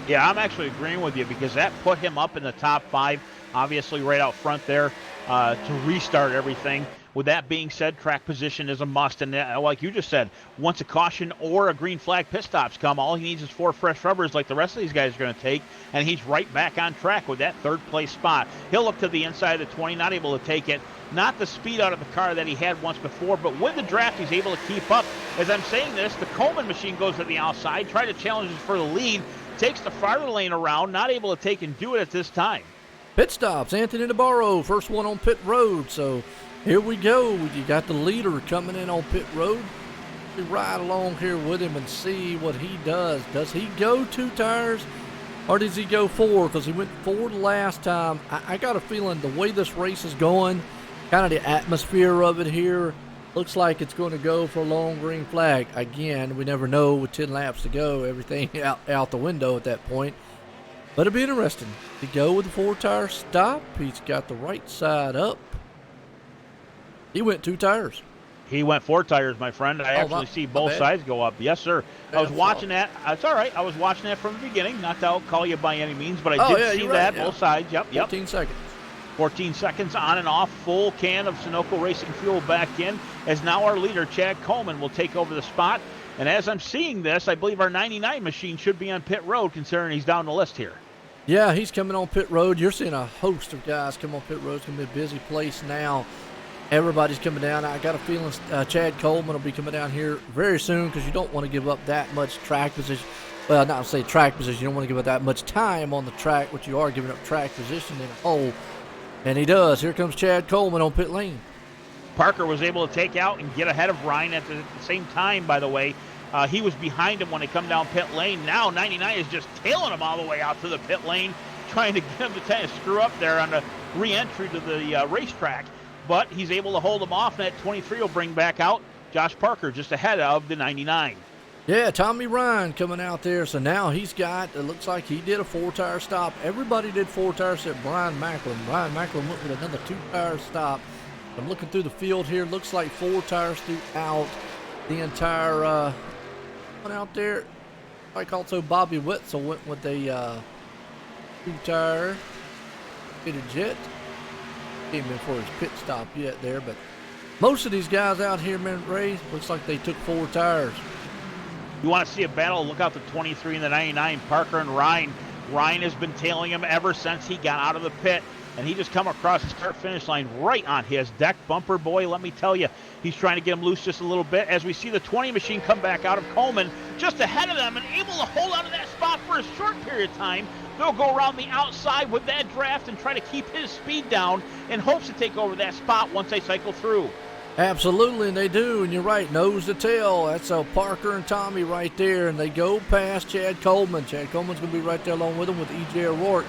Yeah, I'm actually agreeing with you because that put him up in the top 5, obviously right out front there to restart everything. With that being said, track position is a must, and like you just said, once a caution or a green flag pit stops come, all he needs is 4 fresh rubbers like the rest of these guys are going to take, and he's right back on track with that 3rd place spot. He'll look to the inside of the 20, not able to take it. Not the speed out of the car that he had once before, but with the draft, he's able to keep up. As I'm saying this, the Coleman machine goes to the outside, try to challenge for the lead, takes the farther lane around, not able to take and do it at this time. Pit stops, Anthony DeBarro, first one on pit road. So Here we go. You got the leader coming in on pit road. We ride along here with him and see what he does. Does he go 2 tires or does he go 4? Because he went 4 the last time. I got a feeling the way this race is going, kind of the atmosphere of it here, looks like it's going to go for a long green flag. Again, we never know with 10 laps to go. Everything out the window at that point. But it'll be interesting to go with the 4-tire stop. He's got the right side up. He went 2 tires. He went 4 tires, my friend. I actually see both sides go up. Yes, sir. I was watching that. It's all right. I was watching that from the beginning. Not to call you by any means, but I did see that. Both sides. Yep. 14 seconds. 14 seconds on and off. Full can of Sunoco Racing fuel back in. As now our leader, Chad Coleman, will take over the spot. And as I'm seeing this, I believe our 99 machine should be on pit road, considering he's down the list here. Yeah, he's coming on pit road. You're seeing a host of guys come on pit road. It's going to be a busy place now. Everybody's coming down. I got a feeling Chad Coleman will be coming down here very soon because you don't want to give up that much track position. Well, not to say track position. You don't want to give up that much time on the track, but you are giving up track position in a hole. And he does. Here comes Chad Coleman on pit lane. Parker was able to take out and get ahead of Ryan at the same time, by the way. He was behind him when he come down pit lane. Now 99 is just tailing him all the way out to the pit lane, trying to get him to kind of screw up there on the re-entry to the racetrack. But he's able to hold him off, and that 23 will bring back out Josh Parker just ahead of the 99. Yeah, Tommy Ryan coming out there. So now he's got, it looks like he did a 4-tire stop. Everybody did 4 tires except Brian Macklin. Brian Macklin went with another 2-tire stop. I'm looking through the field here. Looks like 4 tires throughout the entire one out there. Like also Bobby Wetzel went with a 2-tire fitted jet. Came in for his pit stop yet there, but most of these guys out here, man, Ray, looks like they took 4 tires. You want to see a battle? Look out the 23 and the 99, Parker and Ryan. Ryan has been tailing him ever since he got out of the pit, and he just come across the start-finish line right on his deck bumper. Boy, let me tell you, he's trying to get him loose just a little bit as we see the 20 machine come back out of Coleman just ahead of them and able to hold on to that spot for a short period of time. They'll go around the outside with that draft and try to keep his speed down in hopes to take over that spot once they cycle through. Absolutely, and they do, and you're right, nose to tail. That's Parker and Tommy right there, and they go past Chad Coleman. Chad Coleman's going to be right there along with them with E.J. O'Rourke.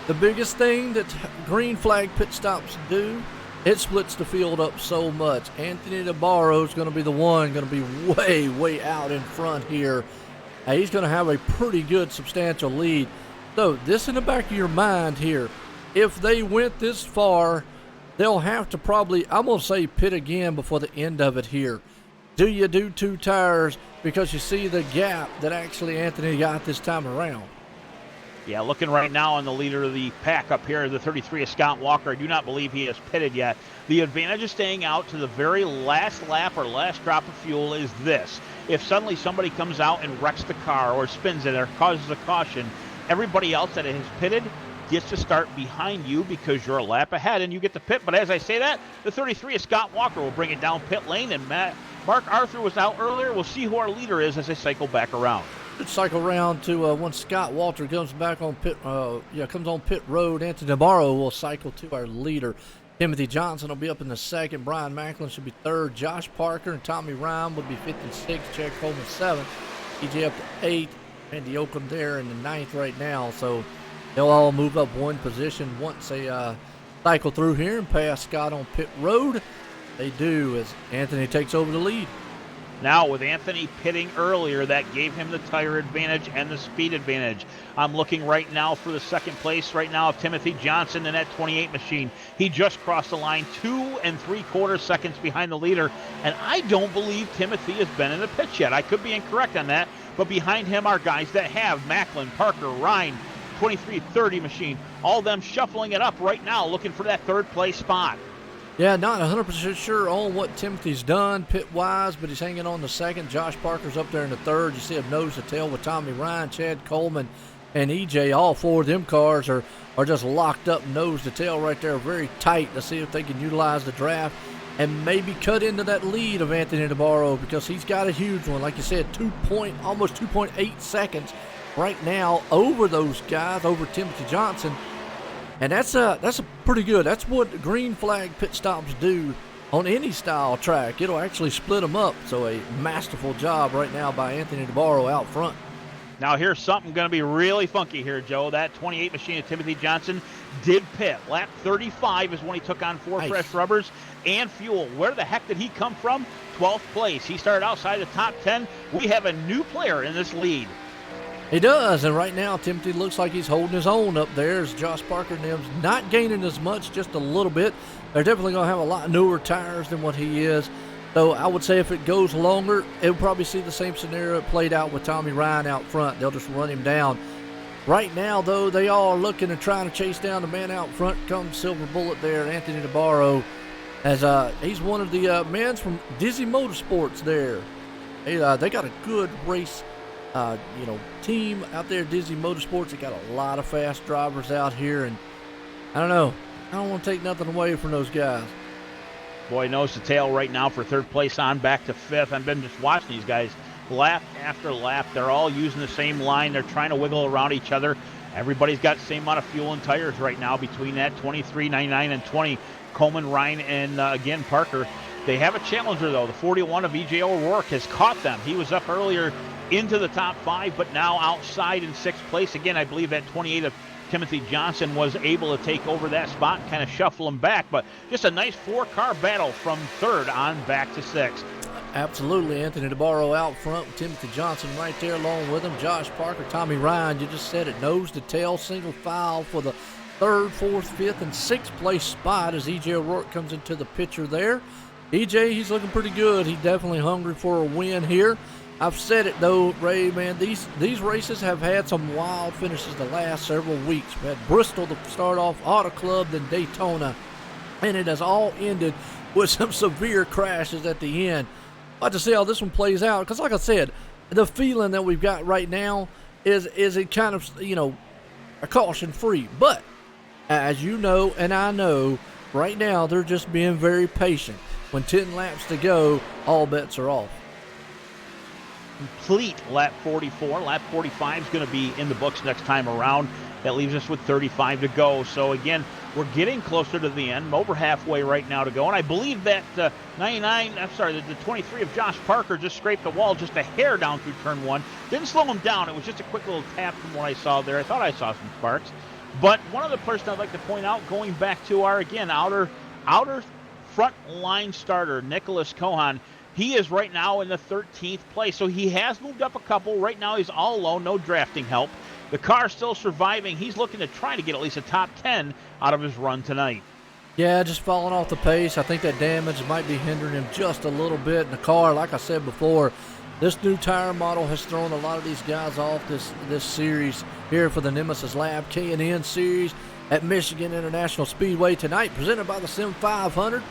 The biggest thing that green flag pit stops do, it splits the field up so much. Anthony DeBarro is going to be the one, going to be way, way out in front here. He's going to have a pretty good substantial lead. So this in the back of your mind here, if they went this far, they'll have to probably, I'm going to say pit again before the end of it here. Do you do 2 tires because you see the gap that actually Anthony got this time around? Yeah, looking right now on the leader of the pack up here, the 33 is Scott Walker. I do not believe he has pitted yet. The advantage of staying out to the very last lap or last drop of fuel is this. If suddenly somebody comes out and wrecks the car or spins it or causes a caution, everybody else that has pitted gets to start behind you because you're a lap ahead and you get the pit. But as I say that, the 33 of Scott Walker will bring it down pit lane, and Mark Arthur was out earlier. We'll see who our leader is as they cycle back around. Let's cycle around to once Scott Walter comes back on pit. Comes on pit road. Anthony DeBarro will cycle to our leader. Timothy Johnson will be up in the second. Brian Macklin should be third. Josh Parker and Tommy Ryan will be 56. Chad Coleman 7th. EJ up to 8th. Andy Oakland there in the 9th right now. So they'll all move up one position once they cycle through here and pass Scott on pit road. They do as Anthony takes over the lead. Now with Anthony pitting earlier, that gave him the tire advantage and the speed advantage. I'm looking right now for the second place right now of Timothy Johnson in that 28 machine. He just crossed the line 2 3/4 seconds behind the leader, and I don't believe Timothy has been in the pits yet. I could be incorrect on that, but behind him are guys that have Macklin, Parker, Ryan, 23-30 machine, all them shuffling it up right now looking for that third place spot. Yeah, not 100% sure on what Timothy's done pit-wise, but he's hanging on the second. Josh Parker's up there in the third. You see him nose to tail with Tommy Ryan, Chad Coleman, and EJ. All 4 of them cars are just locked up nose to tail right there, very tight to see if they can utilize the draft and maybe cut into that lead of Anthony DeBarro because he's got a huge one. Like you said, almost 2.8 seconds right now over those guys, over Timothy Johnson. And that's a pretty good. That's what green flag pit stops do on any style track. It'll actually split them up. So a masterful job right now by Anthony DeBarro out front. Now here's something going to be really funky here, Joe. That 28 machine of Timothy Johnson did pit. Lap 35 is when he took on 4 fresh rubbers and fuel. Where the heck did he come from? 12th place. He started outside the top 10. We have a new player in this lead. He does, and right now Timothy looks like he's holding his own up there as Josh Parker and them's not gaining as much, just a little bit. They're definitely going to have a lot newer tires than what he is. So I would say if it goes longer, it'll probably see the same scenario played out with Tommy Ryan out front. They'll just run him down. Right now, though, they all are looking and trying to chase down the man out front. Comes Silver Bullet there, Anthony DeBarro, as he's one of the men from Dizzy Motorsports there. They got a good race team out there, Dizzy Motorsports. They got a lot of fast drivers out here, and I don't know. I don't want to take nothing away from those guys. Boy, nose to tail right now for 3rd place on back to 5th. I've been just watching these guys lap after lap. They're all using the same line. They're trying to wiggle around each other. Everybody's got the same amount of fuel and tires right now between that 23, 99, and 20. Coleman, Ryan, and again, Parker. They have a challenger, though. The 41 of E.J. O'Rourke has caught them. He was up earlier into the top 5, but now outside in 6th place. Again, I believe that 28 of Timothy Johnson was able to take over that spot and kind of shuffle him back. But just a nice 4-car battle from 3rd on back to 6th. Absolutely. Anthony DeBarro out front with Timothy Johnson right there along with him. Josh Parker, Tommy Ryan, you just said it, nose to tail, single file for the 3rd, 4th, 5th, and 6th place spot as E.J. O'Rourke comes into the picture there. E.J., he's looking pretty good. He's definitely hungry for a win here. I've said it, though, Ray, man, these races have had some wild finishes the last several weeks. We had Bristol to start off, Auto Club, then Daytona, and it has all ended with some severe crashes at the end. I'd like to see how this one plays out, because like I said, the feeling that we've got right now is it kind of, a caution-free. But, as you know and I know, right now they're just being very patient. When 10 laps to go, all bets are off. Complete lap 44. Lap 45 is going to be in the books next time around. That leaves us with 35 to go. So again, we're getting closer to the end. Over halfway right now to go. And I believe that the 23 of Josh Parker just scraped the wall just a hair down through turn 1. Didn't slow him down. It was just a quick little tap from what I saw there. I thought I saw some sparks. But one other person I'd like to point out, going back to our, again, outer front line starter, Nicholas Cohan. He is right now in the 13th place, so he has moved up a couple. Right now he's all alone, no drafting help. The car's still surviving. He's looking to try to get at least a top 10 out of his run tonight. Yeah, just falling off the pace. I think that damage might be hindering him just a little bit in the car. Like I said before, this new tire model has thrown a lot of these guys off this series here for the Nemesis Lab K&N Series at Michigan International Speedway tonight, presented by the Sim500.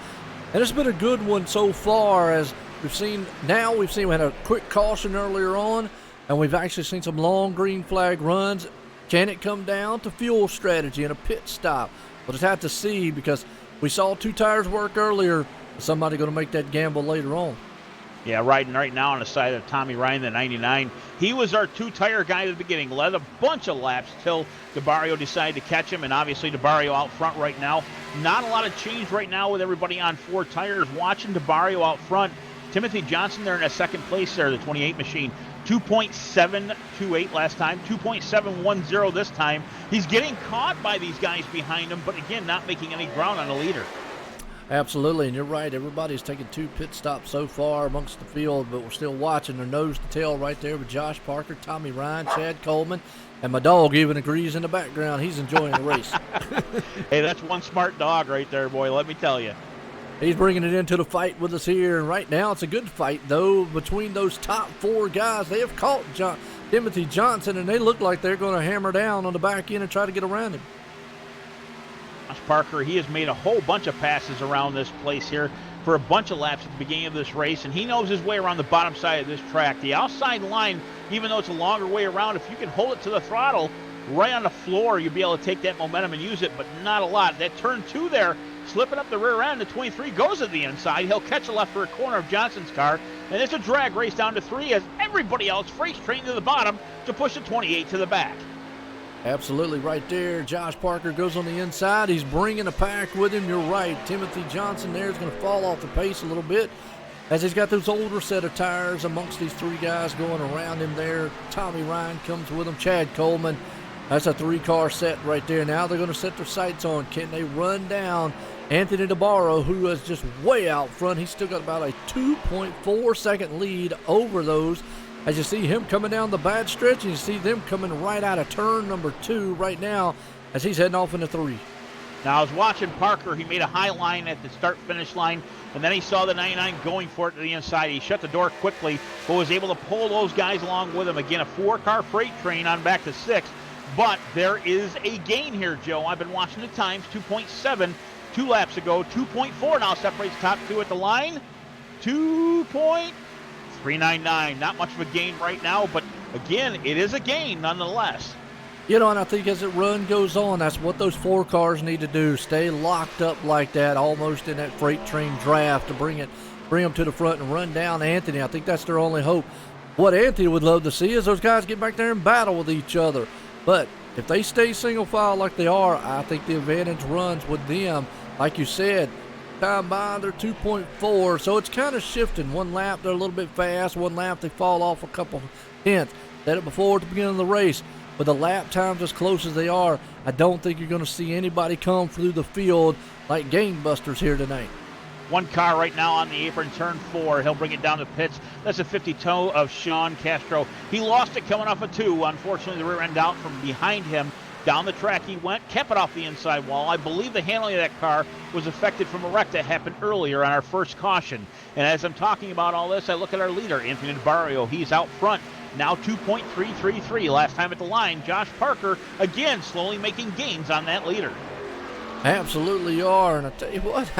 And it's been a good one so far, as we've seen we had a quick caution earlier on, and we've actually seen some long green flag runs. Can it come down to fuel strategy and a pit stop? We'll just have to see, because we saw 2 tires work earlier. Somebody going to make that gamble later on. Yeah, riding right now on the side of Tommy Ryan, the 99. He was our 2-tire guy at the beginning. Led a bunch of laps till DeBarrio decided to catch him, and obviously DeBarrio out front right now. Not a lot of change right now with everybody on 4 tires. Watching DeBarrio out front. Timothy Johnson there in a 2nd place there, the 28 machine. 2.728 last time, 2.710 this time. He's getting caught by these guys behind him, but again, not making any ground on the leader. Absolutely, and you're right. Everybody's taken 2 pit stops so far amongst the field, but we're still watching their nose to tail right there with Josh Parker, Tommy Ryan, Chad Coleman, and my dog even agrees in the background. He's enjoying the race. Hey, that's one smart dog right there, boy, let me tell you. He's bringing it into the fight with us here, and right now it's a good fight, though, between those top 4 guys. They have caught Timothy Johnson, and they look like they're going to hammer down on the back end and try to get around him. Josh Parker, he has made a whole bunch of passes around this place here for a bunch of laps at the beginning of this race, and he knows his way around the bottom side of this track. The outside line, even though it's a longer way around, if you can hold it to the throttle right on the floor, you'll be able to take that momentum and use it, but not a lot. That turn 2 there, slipping up the rear end, the 23 goes to the inside. He'll catch a left for a corner of Johnson's car, and it's a drag race down to 3 as everybody else freights train to the bottom to push the 28 to the back. Absolutely right there. Josh Parker goes on the inside. He's bringing a pack with him. You're right. Timothy Johnson there is going to fall off the pace a little bit as he's got those older set of tires amongst these three guys going around him there. Tommy Ryan comes with him. Chad Coleman. That's a three-car set right there. Now they're going to set their sights on, can they run down Anthony DeBarro, who is just way out front. He's still got about a 2.4 second lead over those. As you see him coming down the bad stretch, and you see them coming right out of turn number 2 right now as he's heading off into 3. Now, I was watching Parker. He made a high line at the start-finish line, and then he saw the 99 going for it to the inside. He shut the door quickly, but was able to pull those guys along with him. Again, a 4-car freight train on back to 6. But there is a gain here, Joe. I've been watching the times. 2.7 2 laps ago. 2.4 now separates top 2 at the line. 2.399. Not much of a gain right now, but again, it is a gain nonetheless. You know, and I think as the run goes on, that's what those 4 cars need to do. Stay locked up like that, almost in that freight train draft to bring them to the front and run down Anthony. I think that's their only hope. What Anthony would love to see is those guys get back there and battle with each other. But if they stay single file like they are, I think the advantage runs with them. Like you said, time by, they're 2.4, so it's kind of shifting. One lap, they're a little bit fast. One lap, they fall off a couple tenths. Said it before at the beginning of the race. With the lap times as close as they are, I don't think you're going to see anybody come through the field like gangbusters here tonight. One car right now on the apron, turn 4. He'll bring it down to pits. That's a 52 of Sean Castro. He lost it coming off a 2. Unfortunately, the rear end out from behind him. Down the track he went, kept it off the inside wall. I believe the handling of that car was affected from a wreck that happened earlier on our first caution. And as I'm talking about all this, I look at our leader, Anthony DeBarrio. He's out front. Now 2.333. Last time at the line, Josh Parker, again, slowly making gains on that leader. Absolutely you are. And I tell you what,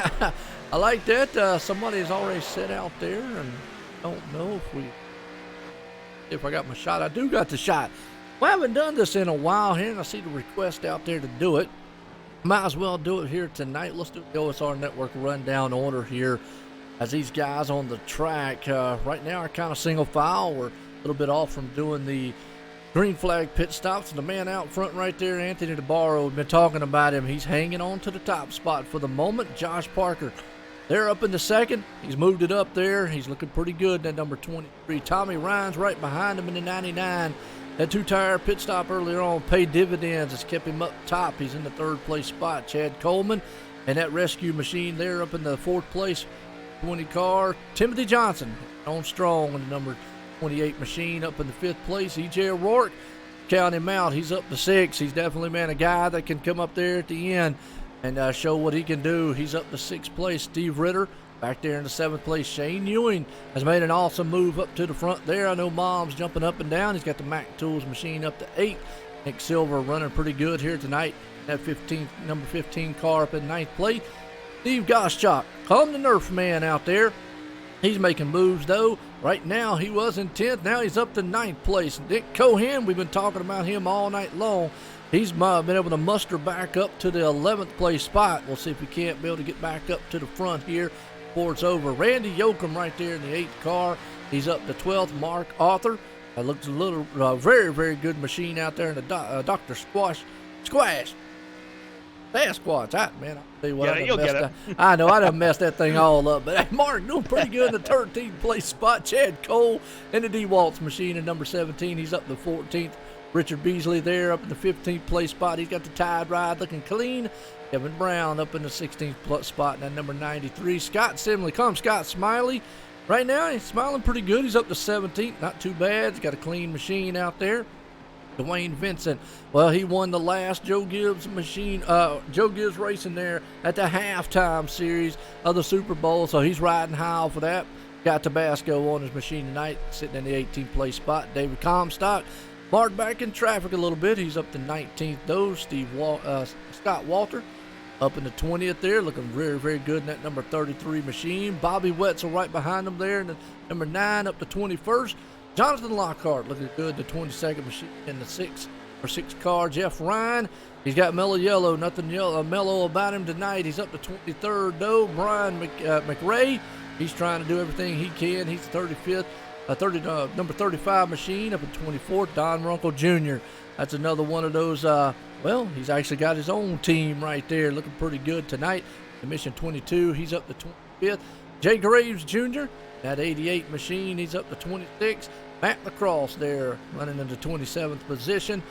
I like that. Somebody's already set out there, and don't know if I got my shot. I do got the shot. We haven't done this in a while here, and I see the request out there to do it. Might as well do it here tonight. Let's do the OSR Network rundown order here as these guys on the track right now are kind of single file. We're a little bit off from doing the green flag pit stops. And the man out front right there, Anthony DeBarro, we've been talking about him. He's hanging on to the top spot for the moment. Josh Parker, they're up in the second. He's moved it up there. He's looking pretty good, that number 23. Tommy Ryan's right behind him in the 99. That 2-tire pit stop earlier on paid dividends. It's kept him up top. He's in the 3rd place spot. Chad Coleman and that rescue machine there up in the 4th place 20 car. Timothy Johnson on strong in the number 28 machine up in the 5th place. E.J. O'Rourke, count him out. He's up to 6. He's definitely, man, a guy that can come up there at the end and show what he can do. He's up to 6th place. Steve Ritter back there in the 7th place. Shane Ewing has made an awesome move up to the front there. I know Mom's jumping up and down. He's got the Mac Tools machine up to 8. Nick Silver running pretty good here tonight. That number 15 car up in 9th place. Steve Goschak, come the Nerf man out there. He's making moves though. Right now he was in 10th. Now he's up to 9th place. Nick Cohen, we've been talking about him all night long. He's been able to muster back up to the 11th place spot. We'll see if he can't be able to get back up to the front here before it's over. Randy Yoakum right there in the 8th car. He's up to 12th. Mark Arthur. That looks a little very, very good machine out there in the Dr. Squash. Sasquatch. Man, I'll tell you what, you'll get it. I know, I done messed that thing all up. But hey, Mark doing pretty good in the 13th place spot. Chad Cole in the DeWalt's machine in number 17. He's up to 14th. Richard Beasley there up in the 15th place spot. He's got the Tide Ride looking clean. Kevin Brown up in the 16th spot in that number 93. Scott Simley. Come, Scott Smiley. Right now, he's smiling pretty good. He's up to 17th. Not too bad. He's got a clean machine out there. Dwayne Vincent, well, he won the last Joe Gibbs racing there at the halftime series of the Super Bowl, so he's riding high for that. Got Tabasco on his machine tonight, sitting in the 18th place spot. David Comstock, marked back in traffic a little bit. He's up to 19th though. Scott Walter up in the 20th there, looking very, very good in that number 33 machine. Bobby Wetzel right behind him there in the number 9 up to 21st. Jonathan Lockhart looking good, the 22nd machine in the 6th car. Jeff Ryan, he's got mellow yellow, nothing mellow about him tonight. He's up to 23rd though. Brian McRae, he's trying to do everything he can. He's the 35th, number 35 machine up at 24th. Don Runkle Jr. That's another one of those, well, he's actually got his own team right there, looking pretty good tonight. Mission 22, he's up to 25th. Jay Graves Jr., that 88 machine, he's up to 26. Matt Lacrosse there, running into 27th position.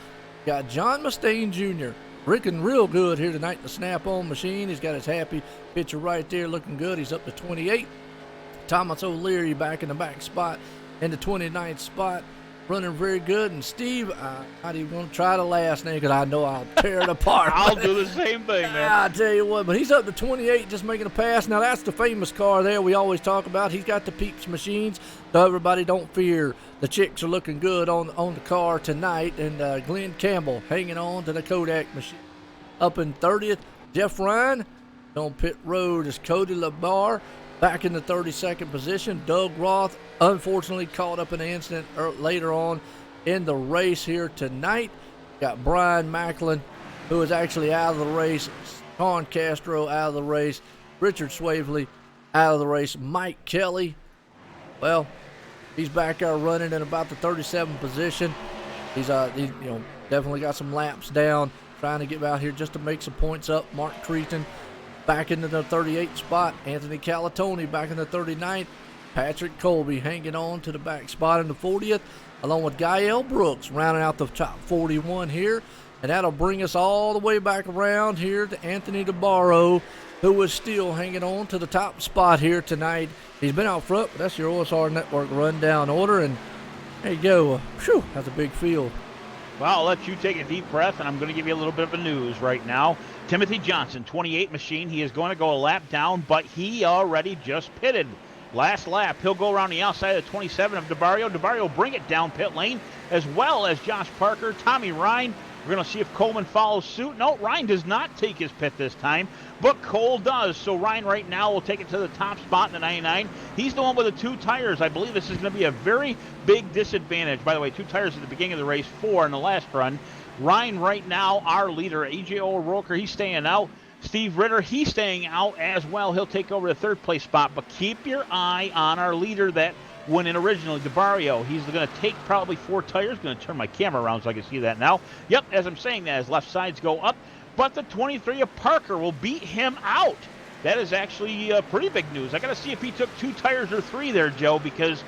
Got John Mustaine Jr., looking real good here tonight in the snap-on machine. He's got his happy picture right there, looking good. He's up to 28. Thomas O'Leary back in the back spot in the 29th spot, running very good. And Steve, I'm not even going to try to last name because I know I'll tear it apart. I'll do the same thing, man. I tell you what, but he's up to 28, just making a pass. Now, that's the famous car there we always talk about. He's got the Peeps machines, so everybody don't fear. The chicks are looking good on the car tonight. And Glenn Campbell hanging on to the Kodak machine. Up in 30th, Jeff Ryan. On pit road is Cody LaBar. Back in the 32nd position, Doug Roth, unfortunately caught up in an incident later on in the race here tonight. Got Brian Macklin, who is actually out of the race. Con Castro out of the race. Richard Swavely out of the race. Mike Kelly, well, he's back there running in about the 37th position. He's definitely got some laps down, trying to get out here just to make some points up. Mark Cretan back into the 38th spot. Anthony Calatoni back in the 39th. Patrick Colby hanging on to the back spot in the 40th, along with Gael Brooks rounding out the top 41 here. And that'll bring us all the way back around here to Anthony DeBarro, who is still hanging on to the top spot here tonight. He's been out front, but that's your OSR Network rundown order. And there you go. Whew, that's a big field. Well, I'll let you take a deep breath, and I'm going to give you a little bit of a news right now. Timothy Johnson, 28 machine. He is going to go a lap down, but he already just pitted. Last lap, he'll go around the outside of the 27 of DeBarrio. DeBarrio bring it down pit lane, as well as Josh Parker, Tommy Ryan. We're going to see if Coleman follows suit. No, Ryan does not take his pit this time, but Cole does. So Ryan right now will take it to the top spot in the 99. He's the one with the 2 tires. I believe this is going to be a very big disadvantage. By the way, 2 tires at the beginning of the race, 4 in the last run. Ryan right now, our leader. E.J. O'Rourke, he's staying out. Steve Ritter, he's staying out as well. He'll take over the 3rd place spot, but keep your eye on our leader that went in originally, DeBarrio. He's going to take probably 4 tires. Going to turn my camera around so I can see that now. Yep, as I'm saying that, his left sides go up, but the 23 of Parker will beat him out. That is actually pretty big news. I got to see if he took 2 tires or 3 there, Joe, because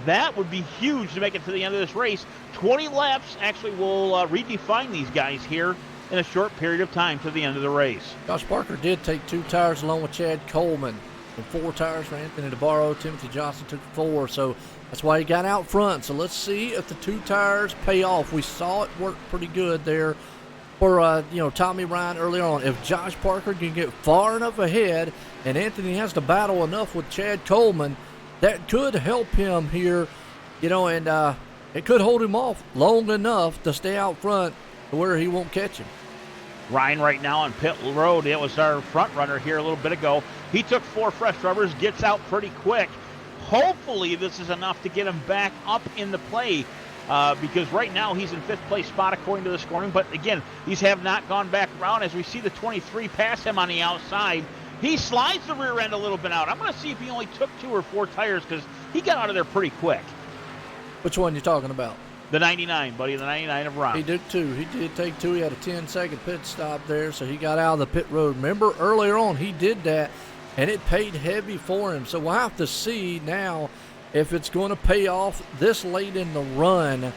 that would be huge to make it to the end of this race. 20 laps actually will redefine these guys here in a short period of time to the end of the race. Josh Parker did take 2 tires along with Chad Coleman, and 4 tires for Anthony DeBarro. Timothy Johnson took 4, so that's why he got out front. So let's see if the 2 tires pay off. We saw it work pretty good there for Tommy Ryan earlier on. If Josh Parker can get far enough ahead and Anthony has to battle enough with Chad Coleman, that could help him here, and it could hold him off long enough to stay out front to where he won't catch him. Ryan right now on pit road. It was our front runner here a little bit ago. He took 4 fresh rubbers, gets out pretty quick. Hopefully this is enough to get him back up in the play because right now he's in 5th place spot according to the scoring. But again, these have not gone back around. As we see the 23 pass him on the outside, he slides the rear end a little bit out. I'm going to see if he only took 2 or 4 tires because he got out of there pretty quick. Which one you talking about? The 99, buddy, the 99 of Ron. He did 2. He did take 2. He had a 10-second pit stop there, so he got out of the pit road. Remember, earlier on, he did that, and it paid heavy for him. So we'll have to see now if it's going to pay off this late in the run.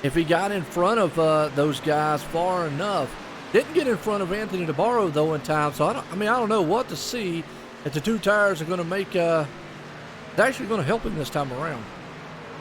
If he got in front of those guys far enough. Didn't get in front of Anthony DeBarro, though, in time. So, I don't know what to see if the 2 tires are going to make it's actually going to help him this time around.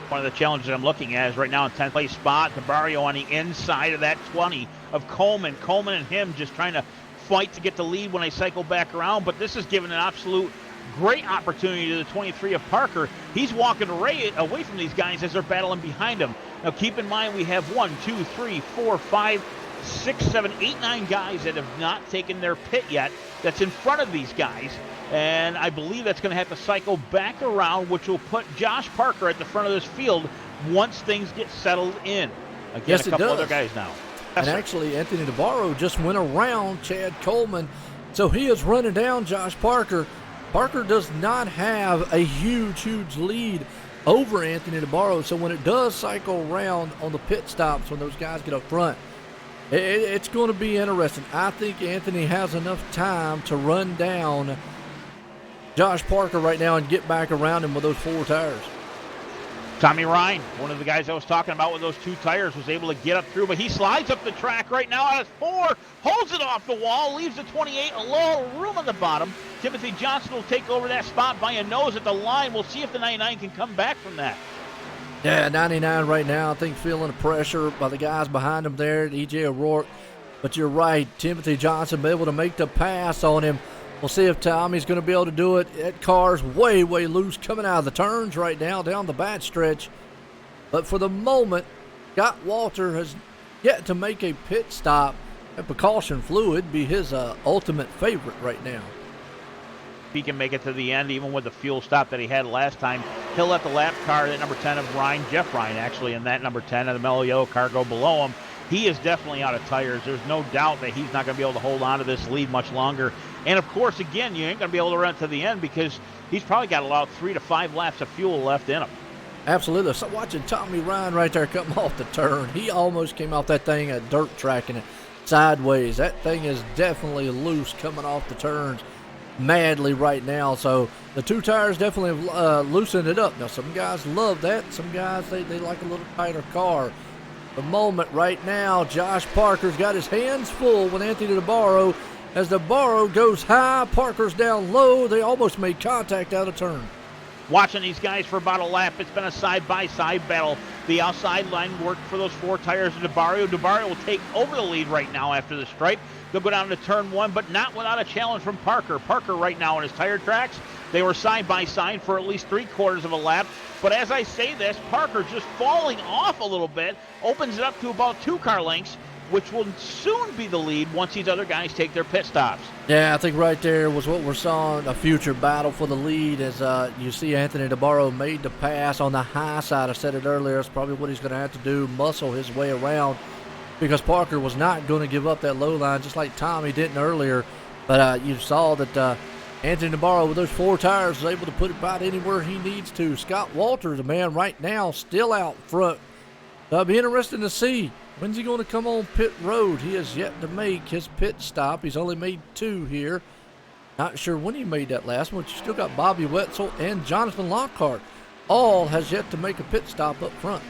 One of the challenges I'm looking at is right now in 10th place spot, DeBarrio on the inside of that 20 of Coleman. Coleman and him just trying to fight to get the lead when they cycle back around, but this is giving an absolute great opportunity to the 23 of Parker. He's walking away from these guys as they're battling behind him. Now keep in mind we have 1, 2, 3, 4, 5, 6, 7, 8, 9 guys that have not taken their pit yet that's in front of these guys. And I believe that's going to have to cycle back around, which will put Josh Parker at the front of this field once things get settled in. Again, yes, a couple it does. Other guys now. And actually, Anthony DeBarro just went around Chad Coleman, so he is running down Josh Parker. Parker does not have a huge lead over Anthony DeBarro, so when it does cycle around on the pit stops, when those guys get up front, It's going to be interesting. I think Anthony has enough time to run down Josh Parker right now and get back around him with those 4 tires. Tommy Ryan, one of the guys I was talking about with those 2 tires, was able to get up through, but he slides up the track right now out of 4, holds it off the wall, leaves the 28 a little room on the bottom. Timothy Johnson will take over that spot by a nose at the line. We'll see if the 99 can come back from that. Yeah, 99 right now, I think feeling the pressure by the guys behind him there, E.J. O'Rourke. But you're right, Timothy Johnson be able to make the pass on him. We'll see if Tommy's going to be able to do it. That car's way, way loose coming out of the turns right now down the back stretch. But for the moment, Scott Walter has yet to make a pit stop. That precaution fluid be his ultimate favorite right now. If he can make it to the end, even with the fuel stop that he had last time, he'll let the lap car, that number 10 of Ryan, Jeff Ryan actually, and that number 10 of the mellow yellow car go below him. He is definitely out of tires. There's no doubt that he's not going to be able to hold on to this lead much longer. And, of course, again, you ain't going to be able to run to the end because he's probably got about 3 to 5 laps of fuel left in him. Absolutely. So watching Tommy Ryan right there come off the turn, he almost came off that thing at dirt tracking it sideways. That thing is definitely loose coming off the turns madly right now. So the 2 tires definitely loosened it up. Now, some guys love that. Some guys, they like a little tighter car. The moment right now, Josh Parker's got his hands full with Anthony DeBarro. As DeBarro goes high, Parker's down low. They almost made contact out of turn. Watching these guys for about a lap, it's been a side-by-side battle. The outside line worked for those 4 tires of DeBarro. DeBarro will take over the lead right now after the stripe. They'll go down to turn 1, but not without a challenge from Parker. Parker right now on his tire tracks, they were side-by-side for at least 3/4 of a lap. But as I say this, Parker just falling off a little bit, opens it up to about 2 car lengths, which will soon be the lead once these other guys take their pit stops. Yeah, I think right there was what we're seeing, a future battle for the lead as you see Anthony DeBarro made the pass on the high side. I said it earlier, it's probably what he's going to have to do, muscle his way around, because Parker was not going to give up that low line just like Tommy didn't earlier. But you saw that Anthony DeBarro with those 4 tires was able to put it about anywhere he needs to. Scott Walter, the man right now, still out front. It'll be interesting to see. When's he going to come on pit road? He has yet to make his pit stop. He's only made 2 here. Not sure when he made that last one. But you still got Bobby Wetzel and Jonathan Lockhart. All has yet to make a pit stop up front.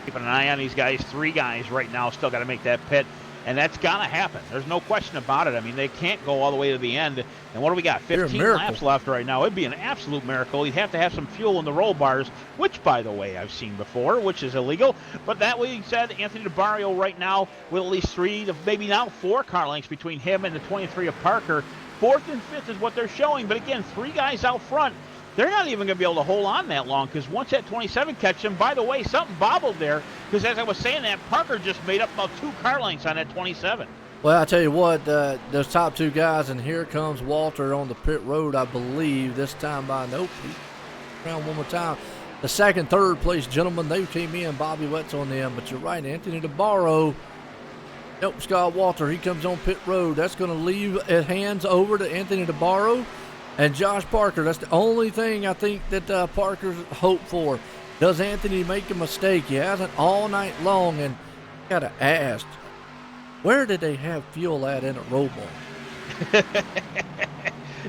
Keeping an eye on these guys. 3 guys right now still got to make that pit. And that's got to happen. There's no question about it. I mean, they can't go all the way to the end. And what do we got? 15 laps left right now. It'd be an absolute miracle. You'd have to have some fuel in the roll bars, which, by the way, I've seen before, which is illegal. But that being said, Anthony DeBarro right now with at least 3 to maybe now 4 car lengths between him and the 23 of Parker. 4th and 5th is what they're showing. But again, 3 guys out front. They're not even going to be able to hold on that long because once that 27 catches them, by the way, something bobbled there because as I was saying that, Parker just made up about 2 car lengths on that 27. Well, I tell you what, those top 2 guys, and here comes Walter on the pit road, I believe, this time by, nope, around one more time. The 2nd, 3rd place gentlemen, they came in, Bobby Wetzel on them, but you're right, Anthony DeBarro. Nope, Scott Walter, he comes on pit road. That's going to leave it hands over to Anthony DeBarro. And Josh Parker, that's the only thing I think that Parker's hoped for. Does Anthony make a mistake? He hasn't all night long, and got to ask, where did they have fuel at in a roll bar?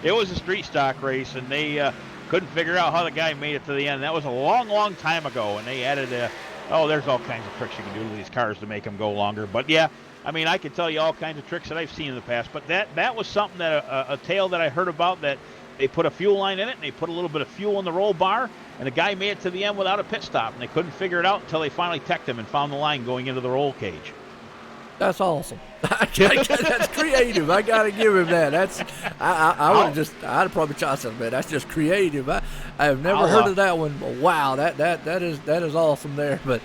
It was a street stock race, and they couldn't figure out how the guy made it to the end. That was a long, long time ago, and they added there's all kinds of tricks you can do to these cars to make them go longer. But, yeah, I mean, I can tell you all kinds of tricks that I've seen in the past, but that was something that a tale that I heard about, that they put a fuel line in it, and they put a little bit of fuel in the roll bar, and the guy made it to the end without a pit stop, and they couldn't figure it out until they finally teched him and found the line going into the roll cage. That's awesome. That's creative. I got to give him that. I'd have probably shot something, man. That's just creative. I have never heard of that one, but wow, that is awesome there. But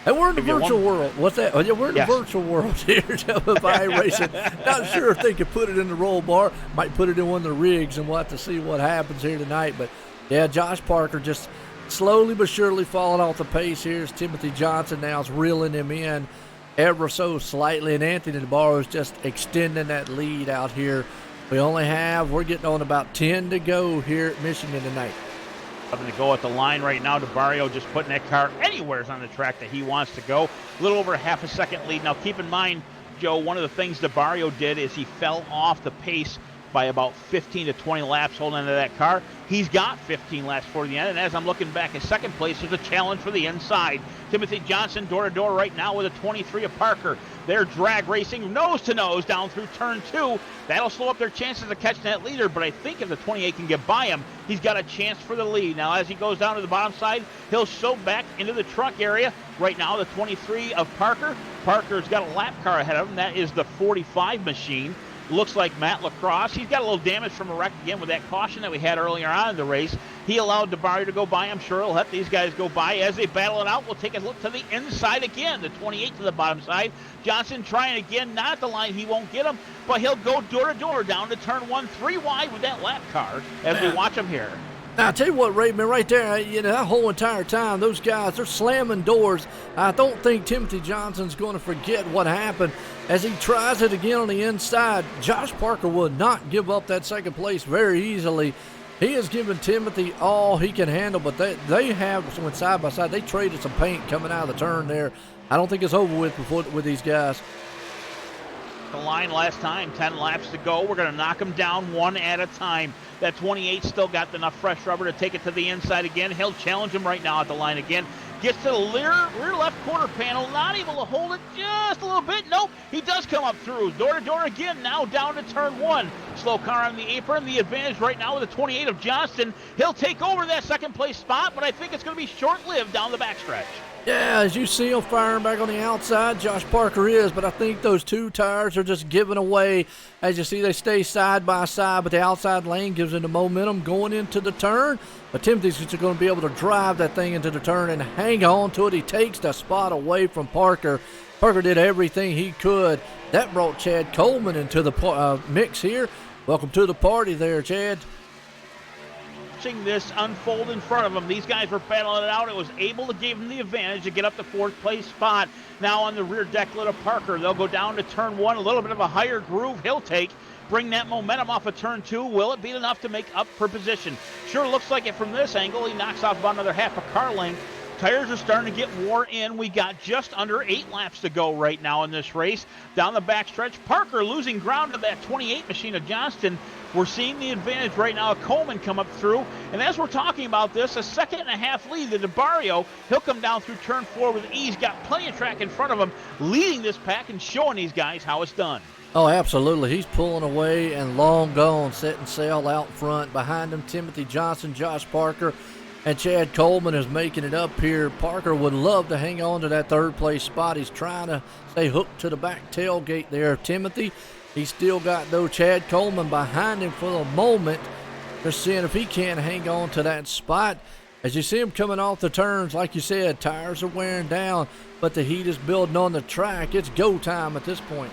and we're in the virtual world. What's that? Oh, yeah, we're in the virtual world here with iRacing. Not sure if they could put it in the roll bar. Might put it in one of the rigs, and we'll have to see what happens here tonight. But, yeah, Josh Parker just slowly but surely falling off the pace here. As Timothy Johnson now is reeling him in ever so slightly, and Anthony DeBarro is just extending that lead out here. We're getting on about 10 to go here at Michigan tonight. Something to go at the line right now. DeBarro just putting that car anywhere on the track that he wants to go. A little over half a second lead. Now keep in mind, Joe, one of the things DeBarrio did is he fell off the pace by about 15 to 20 laps holding onto that car. He's got 15 laps for the end, and as I'm looking back at second place, there's a challenge for the inside. Timothy Johnson door-to-door right now with a 23 of Parker. They're drag racing nose-to-nose down through turn 2. That'll slow up their chances of catching that leader, but I think if the 28 can get by him, he's got a chance for the lead. Now, as he goes down to the bottom side, he'll show back into the truck area. Right now, the 23 of Parker. Parker's got a lap car ahead of him. That is the 45 machine. Looks like Matt Lacrosse. He's got a little damage from a wreck again with that caution that we had earlier on in the race. He allowed DeBarrio to go by. I'm sure he'll let these guys go by. As they battle it out, we'll take a look to the inside again. The 28 to the bottom side. Johnson trying again, not at the line. He won't get him, but he'll go door-to-door down to turn 1, 3 wide with that lap car as we watch him here. Now, I'll tell you what, Raymond, right there, that whole entire time, those guys, they're slamming doors. I don't think Timothy Johnson's going to forget what happened as he tries it again on the inside. Josh Parker will not give up that second place very easily. He has given Timothy all he can handle, but they have, went side by side, they traded some paint coming out of the turn there. I don't think it's over with these guys. The line last time, 10 laps to go. We're going to knock them down one at a time. That 28 still got enough fresh rubber to take it to the inside again. He'll challenge him right now at the line again. Gets to the rear left quarter panel, not able to hold it just a little bit. Nope, he does come up through. Door-to-door again, now down to turn 1. Slow car on the apron. The advantage right now with the 28 of Johnston. He'll take over that second place spot, but I think it's going to be short-lived down the backstretch. Yeah, as you see him firing back on the outside, Josh Parker is, but I think those two tires are just giving away. As you see, they stay side by side, but the outside lane gives them the momentum going into the turn. But Timothy's just going to be able to drive that thing into the turn and hang on to it. He takes the spot away from Parker. Parker did everything he could. That brought Chad Coleman into the mix here. Welcome to the party there, Chad. This unfold in front of him. These guys were battling it out. It was able to give him the advantage to get up the 4th place spot. Now on the rear decklet of Parker, they'll go down to turn 1. A little bit of a higher groove he'll take. Bring that momentum off of turn 2. Will it be enough to make up for position? Sure looks like it from this angle. He knocks off about another half a car length. Tires are starting to get worn in. We got just under 8 laps to go right now in this race. Down the backstretch, Parker losing ground to that 28 machine of Johnston. We're seeing the advantage right now of Coleman come up through. And as we're talking about this, a 2.5 lead to DeBarrio. He'll come down through turn 4 with ease. Got plenty of track in front of him, leading this pack and showing these guys how it's done. Oh, absolutely. He's pulling away and long gone, setting sail out front. Behind him, Timothy Johnson, Josh Parker, and Chad Coleman is making it up here. Parker would love to hang on to that 3rd place spot. He's trying to stay hooked to the back tailgate there. Timothy, he's still got, though, Chad Coleman behind him for the moment. Just seeing if he can't hang on to that spot. As you see him coming off the turns, like you said, tires are wearing down, but the heat is building on the track. It's go time at this point.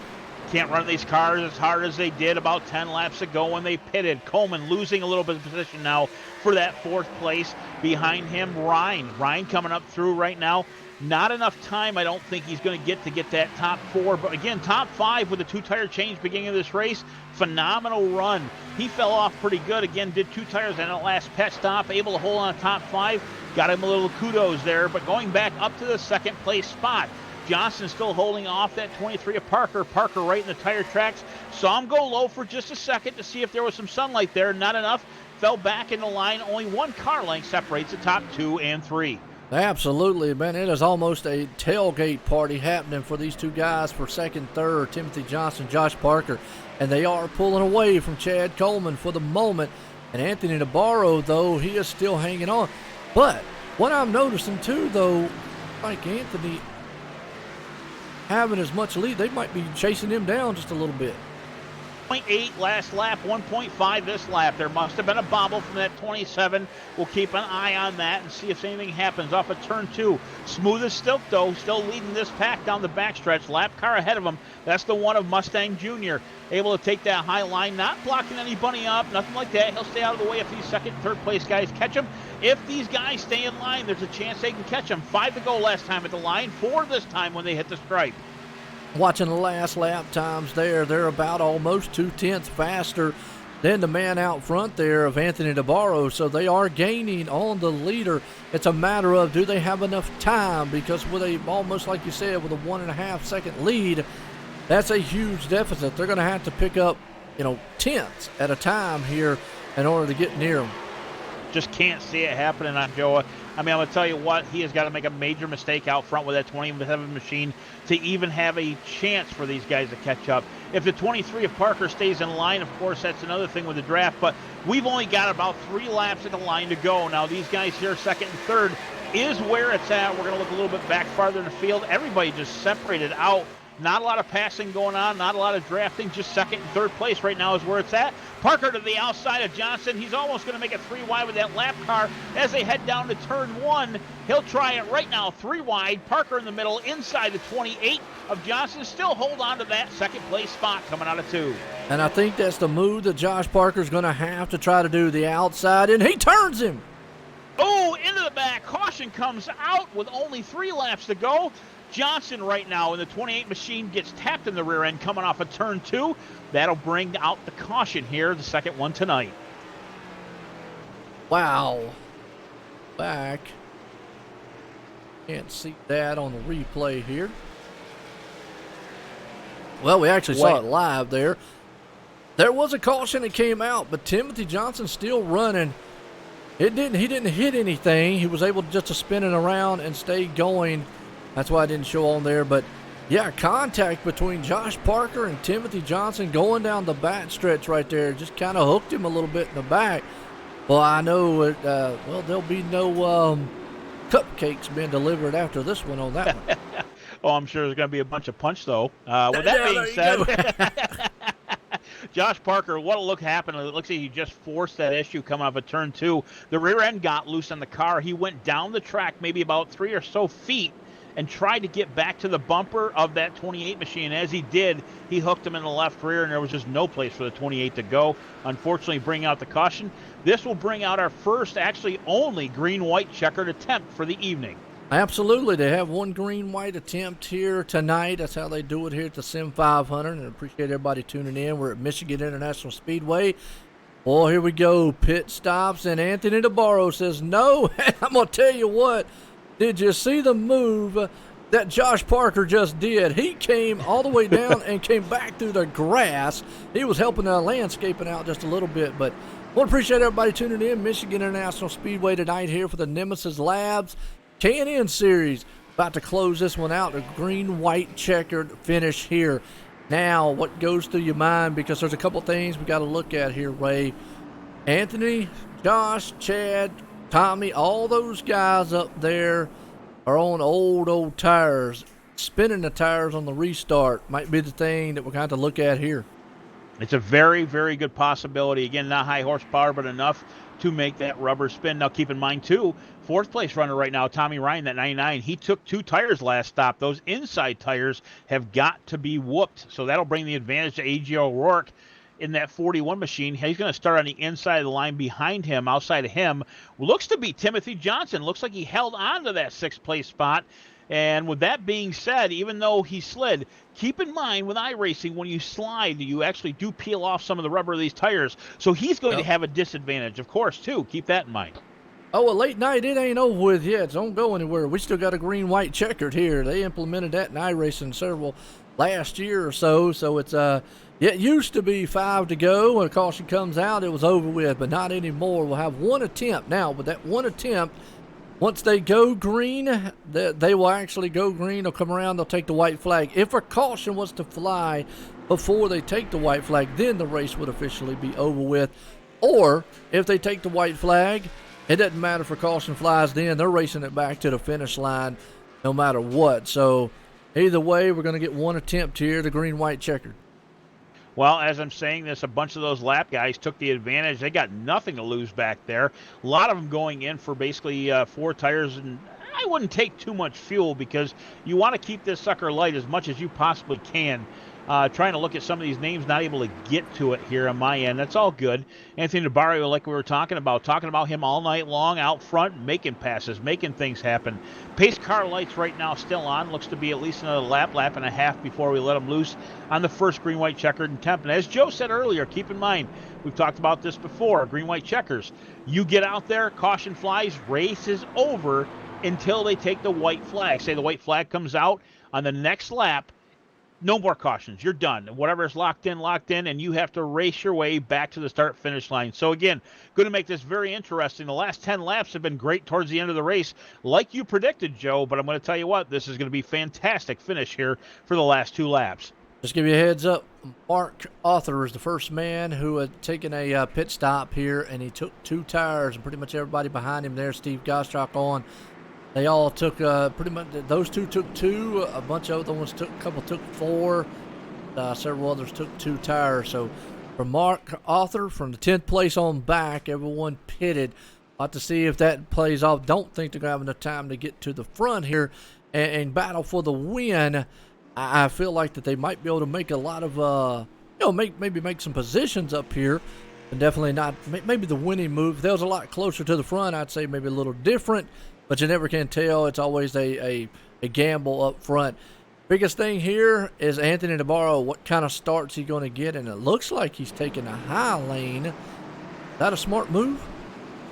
Can't run these cars as hard as they did about 10 laps ago when they pitted. Coleman losing a little bit of position now for that 4th place. Behind him, Ryan. Ryan coming up through right now. Not enough time, I don't think he's going to get that top 4. But again, top 5 with a 2-tire change beginning of this race. Phenomenal run. He fell off pretty good. Again, did 2 tires on that last pit stop. Able to hold on top 5. Got him a little kudos there. But going back up to the 2nd place spot. Johnson still holding off that 23 of Parker. Parker right in the tire tracks. Saw him go low for just a second to see if there was some sunlight there. Not enough. Fell back in the line. Only 1 car length separates the top 2 and 3. Absolutely, man. It is almost a tailgate party happening for these two guys for 2nd, 3rd, Timothy Johnson, Josh Parker. And they are pulling away from Chad Coleman for the moment. And Anthony DeBarrio, though, he is still hanging on. But what I'm noticing, too, though, like Anthony having as much lead, they might be chasing him down just a little bit. 0.8 last lap, 1.5 this lap. There must have been a bobble from that 27. We'll keep an eye on that and see if anything happens off of turn 2. Smooth as silk, though, still leading this pack down the backstretch. Lap car ahead of him. That's the one of Mustang Jr. Able to take that high line, not blocking anybody up, nothing like that. He'll stay out of the way if these 2nd, 3rd place guys catch him. If these guys stay in line, there's a chance they can catch him. 5 to go last time at the line, 4 this time when they hit the stripe. Watching the last lap times there, they're about almost 0.2 faster than the man out front there of Anthony DeBarrio, so they are gaining on the leader. It's a matter of, do they have enough time? Because with a, almost like you said, with a 1.5 second lead, That's a huge deficit. They're going to have to pick up, tenths at a time here in order to get near them. Just can't see it happening on Joe. I mean, I'm going to tell you what, he has got to make a major mistake out front with that 27 machine to even have a chance for these guys to catch up. If the 23 of Parker stays in line, of course, that's another thing with the draft, but we've only got about 3 laps of the line to go. Now, these guys here, second and third, is where it's at. We're going to look a little bit back farther in the field. Everybody just separated out. Not a lot of passing going on, not a lot of drafting, just second and third place right now is where it's at. Parker to the outside of Johnson. He's almost going to make it 3 wide with that lap car as they head down to turn 1. He'll try it right now, 3 wide. Parker in the middle, inside the 28 of Johnson. Still hold on to that second place spot coming out of 2. And I think that's the move that Josh Parker's going to have to try to do, the outside, and he turns him. Oh, into the back. Caution comes out with only 3 laps to go. Johnson right now in the 28 machine gets tapped in the rear end coming off of turn 2. That'll bring out the caution here, the second one tonight. Wow. Back. Can't see that on the replay here. Well, we actually saw it live there. There was a caution that came out, but Timothy Johnson still running. He didn't hit anything. He was able just to spin it around and stay going. That's why I didn't show on there. But, yeah, contact between Josh Parker and Timothy Johnson going down the back stretch right there. Just kind of hooked him a little bit in the back. Well, I know, there'll be no cupcakes being delivered after this one on that one. Oh, I'm sure there's going to be a bunch of punch, though. With that being said, Josh Parker, what a look happened. It looks like he just forced that issue coming off of turn 2. The rear end got loose on the car. He went down the track maybe about 3 or so feet and tried to get back to the bumper of that 28 machine. As he did, he hooked him in the left rear, and there was just no place for the 28 to go. Unfortunately, bring out the caution. This will bring out our first, actually only, green-white checkered attempt for the evening. Absolutely. They have one green-white attempt here tonight. That's how they do it here at the Sim500, and I appreciate everybody tuning in. We're at Michigan International Speedway. Well, here we go. Pit stops, and Anthony DeBarro says no. I'm going to tell you what. Did you see the move that Josh Parker just did? He came all the way down and came back through the grass. He was helping the landscaping out just a little bit. But I want to appreciate everybody tuning in. Michigan International Speedway tonight here for the Nemesis Labs K&N Series. About to close this one out. A green-white checkered finish here. Now, what goes through your mind? Because there's a couple things we got to look at here, Ray. Anthony, Josh, Chad, Tommy, all those guys up there are on old tires. Spinning the tires on the restart might be the thing that we're going to look at here. It's a very, very good possibility. Again, not high horsepower, but enough to make that rubber spin. Now, keep in mind, too, fourth place runner right now, Tommy Ryan, that 99, he took 2 tires last stop. Those inside tires have got to be whooped, so that'll bring the advantage to A.J. O'Rourke in that 41 machine. He's going to start on the inside of the line behind him. Outside of him looks to be Timothy Johnson. Looks like he held on to that 6th place spot. And with that being said, even though he slid, keep in mind with iRacing, when you slide, you actually do peel off some of the rubber of these tires. So he's going to have a disadvantage, of course, too. Keep that in mind. Oh, well, late night, it ain't over with yet. Don't go anywhere. We still got a green-white checkered here. They implemented that in iRacing several last year or so. So it's it used to be 5 to go. When a caution comes out, it was over with, but not anymore. We'll have one attempt. Now, with that one attempt, once they go green, they will actually go green. They'll come around. They'll take the white flag. If a caution was to fly before they take the white flag, then the race would officially be over with. Or if they take the white flag, it doesn't matter if a caution flies then. They're racing it back to the finish line no matter what. So either way, we're going to get one attempt here, the green-white checkered. Well, as I'm saying this, a bunch of those lap guys took the advantage. They got nothing to lose back there. A lot of them going in for basically 4 tires, and I wouldn't take too much fuel because you want to keep this sucker light as much as you possibly can. Trying to look at some of these names, not able to get to it here on my end. That's all good. Anthony DeBarrio, like we were talking about him all night long out front, making passes, making things happen. Pace car lights right now still on. Looks to be at least another lap and a half before we let him loose on the first green-white checkered attempt. And as Joe said earlier, keep in mind, we've talked about this before, green-white checkers. You get out there, caution flies, race is over until they take the white flag. Say the white flag comes out on the next lap. no more cautions. You're done. Whatever is locked in, and you have to race your way back to the start-finish line. So, again, going to make this very interesting. The last 10 laps have been great towards the end of the race, like you predicted, Joe, but I'm going to tell you what, this is going to be fantastic finish here for the last 2 laps. Just give you a heads up, Mark Arthur is the first man who had taken a pit stop here, and he took 2 tires, and pretty much everybody behind him there, Steve Goschak on, they all took pretty much, those 2 took 2, a bunch of other ones took, a couple took 4, several others took 2 tires. So for Mark Arthur, from the 10th place on back, everyone pitted. I'll have to see if that plays off. Don't think they're going to have enough time to get to the front here and battle for the win. I feel like that they might be able to make a lot of, maybe make some positions up here, and definitely not, maybe the winning move. If there was a lot closer to the front, I'd say maybe a little different, but you never can tell. It's always a gamble up front. Biggest thing here is Anthony DeBarro. What kind of start's he going to get? And it looks like he's taking a high lane. Is that a smart move?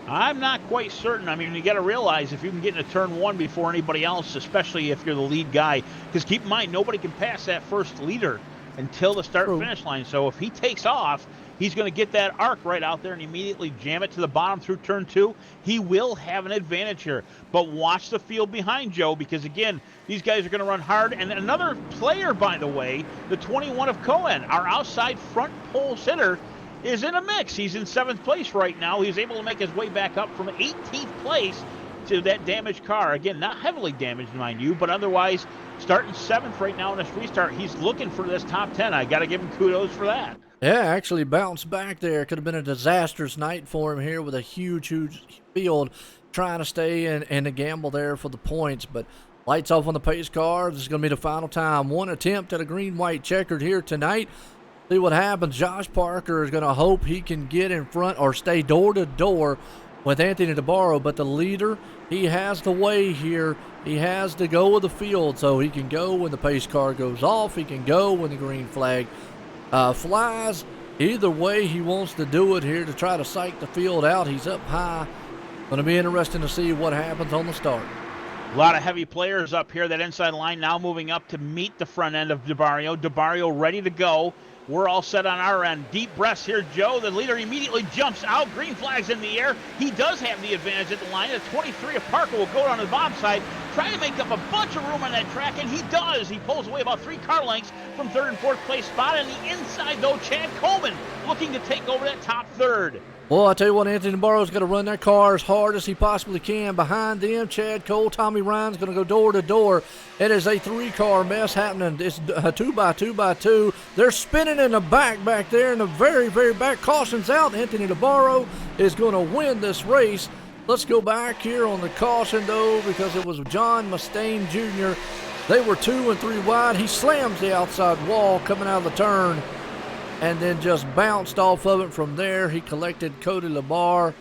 I'm not quite certain. I mean, you got to realize if you can get into turn 1 before anybody else, especially if you're the lead guy, because keep in mind, nobody can pass that first leader until the start-finish line. So if he takes off, he's going to get that arc right out there and immediately jam it to the bottom through turn 2. He will have an advantage here. But watch the field behind Joe, because, again, these guys are going to run hard. And another player, by the way, the 21 of Cohen, our outside front pole sitter, is in a mix. He's in 7th place right now. He's able to make his way back up from 18th place to that damaged car. Again, not heavily damaged, mind you, but otherwise starting 7th right now in this restart. He's looking for this top 10. I got to give him kudos for that. Yeah, actually bounced back there. Could have been a disastrous night for him here with a huge field trying to stay in a gamble there for the points. But lights off on the pace car. This is going to be the final time. One attempt at a green-white checkered here tonight. See what happens. Josh Parker is going to hope he can get in front or stay door to door with Anthony DeBarro, but the leader, he has the way here. He has to go with the field, so he can go when the pace car goes off. He can go when the green flag flies. Either way, he wants to do it here to try to psych the field out. He's up high. Going to be interesting to see what happens on the start. A lot of heavy players up here. That inside line now moving up to meet the front end of DeBarrio. DeBarrio ready to go. We're all set on our end. Deep breaths here, Joe. The leader immediately jumps out. Green flag's in the air. He does have the advantage at the line. The 23 of Parker will go down to the bottom side, try to make up a bunch of room on that track, and he does. He pulls away about 3 car lengths from 3rd and 4th place spot. On the inside, though, Chad Coleman looking to take over that top 3rd. Well, I tell you what, Anthony DeBarro's going to run that car as hard as he possibly can. Behind them, Chad Cole, Tommy Ryan's going to go door to door. It is a 3-car mess happening. It's a 2x2x2. They're spinning in the back there in the very, very back. Caution's out. Anthony DeBarro is going to win this race. Let's go back here on the caution, though, because it was John Mustaine Jr. They were 2 and 3 wide. He slams the outside wall coming out of the turn, and then just bounced off of it from there. He collected Cody LaBar,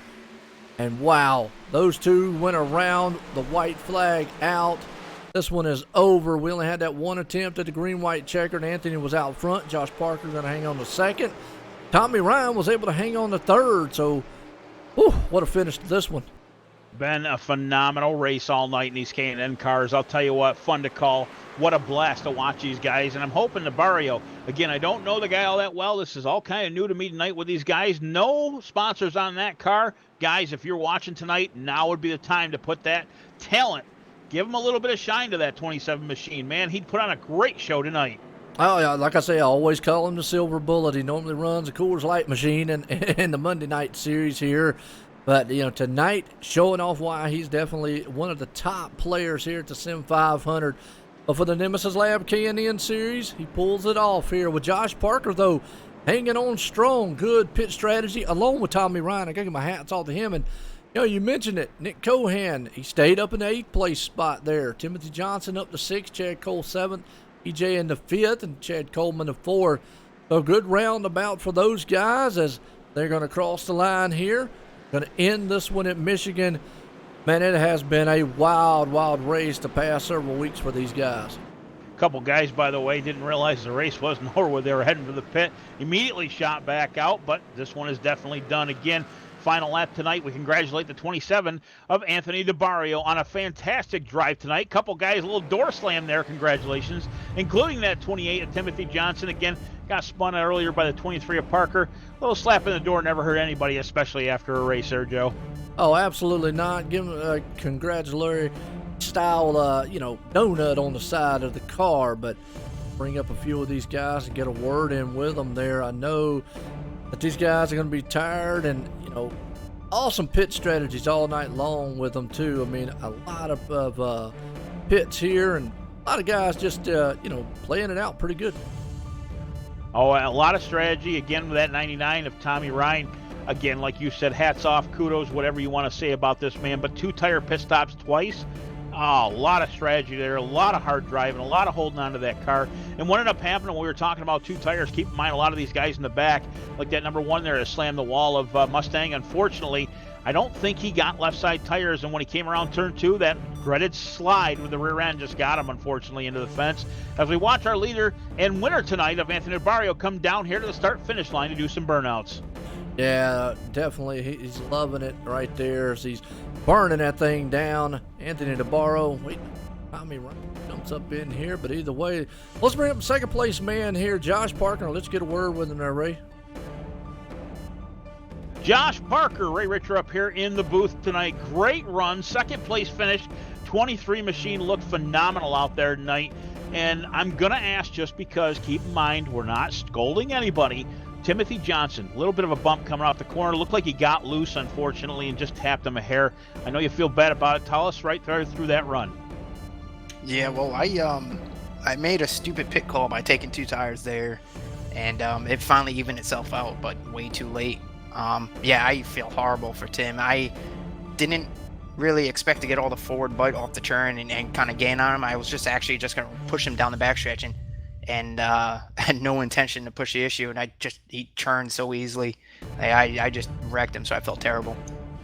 and wow, those two went around the white flag out. This one is over. We only had that one attempt at the green-white checkered. Anthony was out front. Josh Parker going to hang on to 2nd. Tommy Ryan was able to hang on to 3rd, so whew, what a finish to this one. Been a phenomenal race all night in these K&N cars. I'll tell you what, fun to call. What a blast to watch these guys. And I'm hoping DeBarrio, again, I don't know the guy all that well. This is all kind of new to me tonight with these guys. No sponsors on that car. Guys, if you're watching tonight, now would be the time to put that talent. Give him a little bit of shine to that 27 machine. Man, he'd put on a great show tonight. Oh, yeah, like I say, I always call him the Silver Bullet. He normally runs a Coors Light machine in the Monday night series here. But, you know, tonight, showing off why he's definitely one of the top players here at the Sim500. But for the Nemesis Lab K&N series, he pulls it off here with Josh Parker, though, hanging on strong. Good pit strategy, along with Tommy Ryan. I got to give my hats off to him. And, you know, you mentioned it. Nick Cohan, he stayed up in the 8th place spot there. Timothy Johnson up to 6th, Chad Cole 7th, EJ in the 5th, and Chad Coleman the 4th. So good roundabout for those guys as they're going to cross the line here. Going to end this one at Michigan. Man, it has been a wild, wild race the past several weeks for these guys. A couple guys, by the way, didn't realize the race wasn't over. They were heading for the pit. Immediately shot back out, but this one is definitely done. Again, final lap tonight. We congratulate the 27 of Anthony DeBarrio on a fantastic drive tonight. Couple guys, a little door slam there, congratulations, including that 28 of Timothy Johnson. Again, got spun out earlier by the 23 of Parker. A little slap in the door never hurt anybody, especially after a race there, Joe. Oh, absolutely not. Give him a congratulatory style, donut on the side of the car, but bring up a few of these guys and get a word in with them there. I know that these guys are going to be tired, and, awesome pit strategies all night long with them, too. I mean, a lot of pits here, and a lot of guys just, playing it out pretty good. Oh, a lot of strategy. Again, with that 99 of Tommy Ryan. Again, like you said, hats off, kudos, whatever you want to say about this man. But 2 tire pit stops twice. Oh, a lot of strategy there, a lot of hard driving, a lot of holding on to that car. And what ended up happening when we were talking about 2 tires, keep in mind a lot of these guys in the back, like that number 1 there, to slam the wall of Mustang. Unfortunately, I don't think he got left side tires, and when he came around turn 2, that dreaded slide with the rear end just got him, unfortunately, into the fence. As we watch our leader and winner tonight of Anthony DeBarrio come down here to the start-finish line to do some burnouts. Yeah, definitely. He's loving it right there as he's burning that thing down. Anthony DeBarrio, wait, Tommy Ryan jumps up in here, but either way, let's bring up second place man here, Josh Parker. Let's get a word with him there, Ray. Josh Parker, Ray Richer up here in the booth tonight. Great run, second place finish. 23 machine looked phenomenal out there tonight. And I'm going to ask, just because, keep in mind, we're not scolding anybody, Timothy Johnson, a little bit of a bump coming off the corner. Looked like he got loose, unfortunately, and just tapped him a hair. I know you feel bad about it. Tell us right through that run. Yeah, well, I made a stupid pit call by taking 2 tires there, and it finally evened itself out, but way too late. Yeah, I feel horrible for Tim. I didn't really expect to get all the forward bite off the turn and kind of gain on him. I was just going to push him down the backstretch and had no intention to push the issue, and he turned so easily. I just wrecked him, so I felt terrible.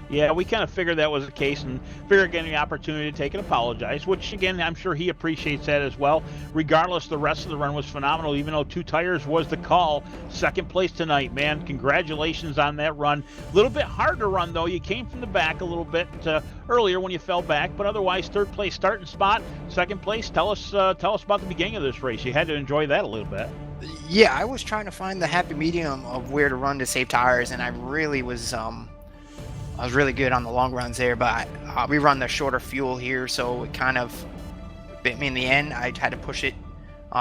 Yeah, we kind of figured that was the case and figured getting the opportunity to take and apologize, which, again, I'm sure he appreciates that as well. Regardless, the rest of the run was phenomenal, even though 2 tires was the call. Second place tonight, man. Congratulations on that run. A little bit hard to run, though. You came from the back a little bit earlier when you fell back, but otherwise, third place starting spot, second place. Tell us about the beginning of this race. You had to enjoy that a little bit. Yeah, I was trying to find the happy medium of where to run to save tires, and I really was I was really good on the long runs there, but we run the shorter fuel here, so it kind of bit me in the end. I had to push it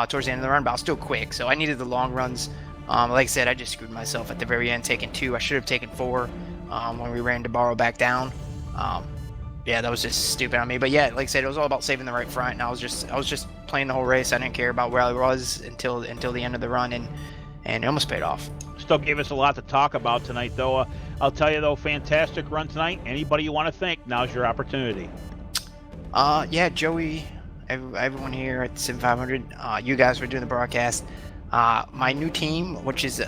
towards the end of the run, but I was still quick, so I needed the long runs. Like I said, I just screwed myself at the very end, taking 2. I should have taken 4 when we ran DeBarrio back down. Yeah, that was just stupid on me. But yeah, like I said, it was all about saving the right front, and I was just playing the whole race. I didn't care about where I was until the end of the run, and it almost paid off. Still gave us a lot to talk about tonight, though. I'll tell you, though, fantastic run tonight. Anybody you want to thank, now's your opportunity. Yeah, Joey, everyone here at Sim500, you guys for doing the broadcast. My new team, which is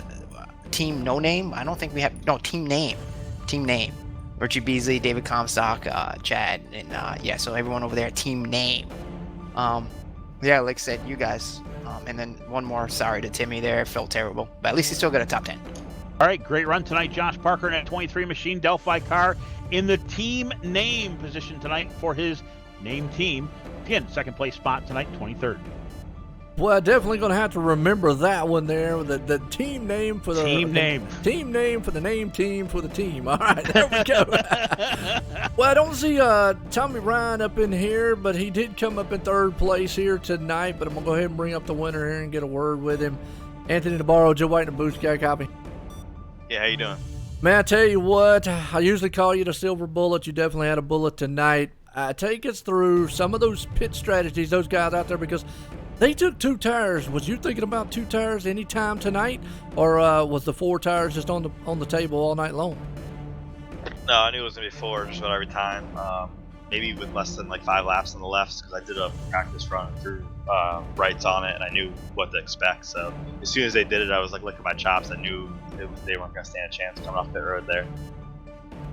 Team No Name. I don't think we have Team Name. Richie Beasley, David Comstock, Chad, and yeah, so everyone over there, Team Name. Yeah, like I said, you guys. And then one more sorry to Timmy there. It felt terrible, but at least he still got a top 10. All right, great run tonight. Josh Parker in that 23 machine Delphi car in the Team Name position tonight for his name team. Again, second place spot tonight, 23rd. Well, definitely going to have to remember that one there. The team name for the team name. Team name for the name team for the team. All right, there we go. Well, I don't see Tommy Ryan up in here, but he did come up in third place here tonight. But I'm going to go ahead and bring up the winner here and get a word with him. Anthony DeBarrio, Joe White, and the Boost Guy copy. Yeah, how you doing? Man, I tell you what, I usually call you the silver bullet. You definitely had a bullet tonight. Take us through some of those pit strategies, those guys out there, because they took 2 tires. Was you thinking about 2 tires any time tonight, or was the 4 tires just on the table all night long? No, I knew it was gonna be 4 just about every time. Maybe with less than like 5 laps on the lefts, because I did a practice run through rights on it, and I knew what to expect. So as soon as they did it, I was like licking my chops. I knew they weren't gonna stand a chance coming off the road there.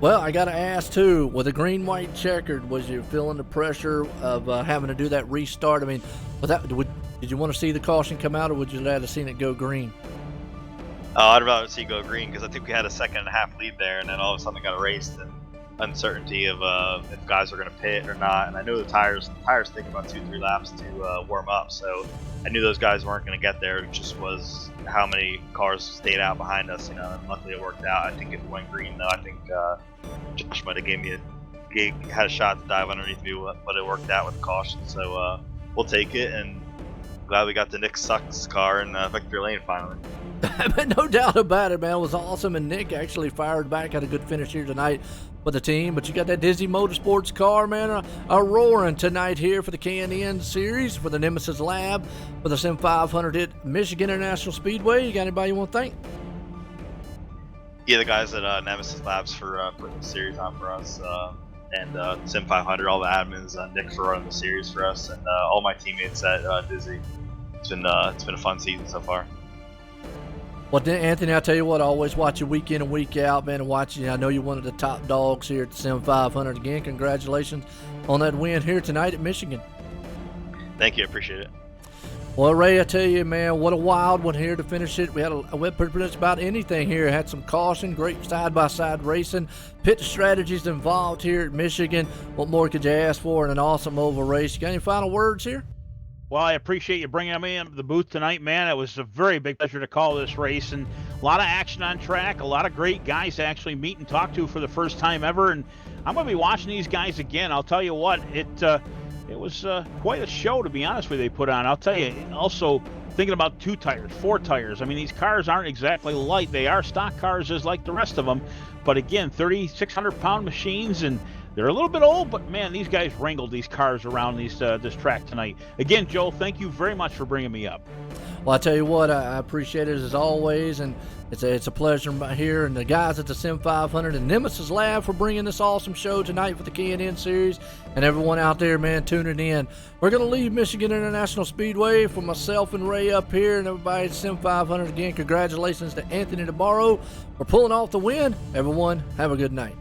Well, I got to ask, too, with the green-white checkered, was you feeling the pressure of having to do that restart? I mean, did you want to see the caution come out, or would you have seen it go green? I'd rather see go green because I think we had a 1.5-second lead there, and then all of a sudden got erased, and uncertainty of if guys are going to pit or not. And I knew the tires take about 2-3 laps to warm up, so I knew those guys weren't going to get there. It just was how many cars stayed out behind us, and luckily it worked out. I think if it went green, though, I think Josh might have had a shot to dive underneath me, but it worked out with caution. So we'll take it, and glad we got the Nick Sucks car in victory lane finally. No doubt about it, man. It was awesome, and Nick actually fired back, had a good finish here tonight with the team. But you got that Dizzy Motorsports car, man, a roaring tonight here for the K&N Series, for the Nemesis Lab, for the Sim500 at Michigan International Speedway. You got anybody you want to thank? Yeah, the guys at Nemesis Labs for putting the series on for us, and Sim500, all the admins, Nick for running the series for us, and all my teammates at Dizzy. It's been a fun season so far. Well, Anthony, I'll tell you what, I always watch you week in and week out, man, and watch you. I know you're one of the top dogs here at the Sim500. Again, congratulations on that win here tonight at Michigan. Thank you, I appreciate it. Well, Ray, I tell you, man, what a wild one here to finish it. We had pretty much about anything here. Had some caution, great side-by-side racing, pit strategies involved here at Michigan. What more could you ask for in an awesome oval race? You got any final words here? Well, I appreciate you bringing me into the booth tonight, man. It was a very big pleasure to call this race, and a lot of action on track, a lot of great guys to actually meet and talk to for the first time ever, and I'm going to be watching these guys again. I'll tell you what, it was quite a show, to be honest with you, they put on. I'll tell you, also thinking about 2 tires, 4 tires. I mean, these cars aren't exactly light. They are stock cars just like the rest of them, but again, 3,600-pound machines, and they're a little bit old, but man, these guys wrangled these cars around this track tonight. Again, Joe, thank you very much for bringing me up. Well, I tell you what, I appreciate it as always, and it's a pleasure here. And the guys at the Sim500 and Nemesis Lab for bringing this awesome show tonight for the K&N Series, and everyone out there, man, tuning in. We're going to leave Michigan International Speedway for myself and Ray up here, and everybody at Sim500 again. Congratulations to Anthony DeBarro for pulling off the win. Everyone, have a good night.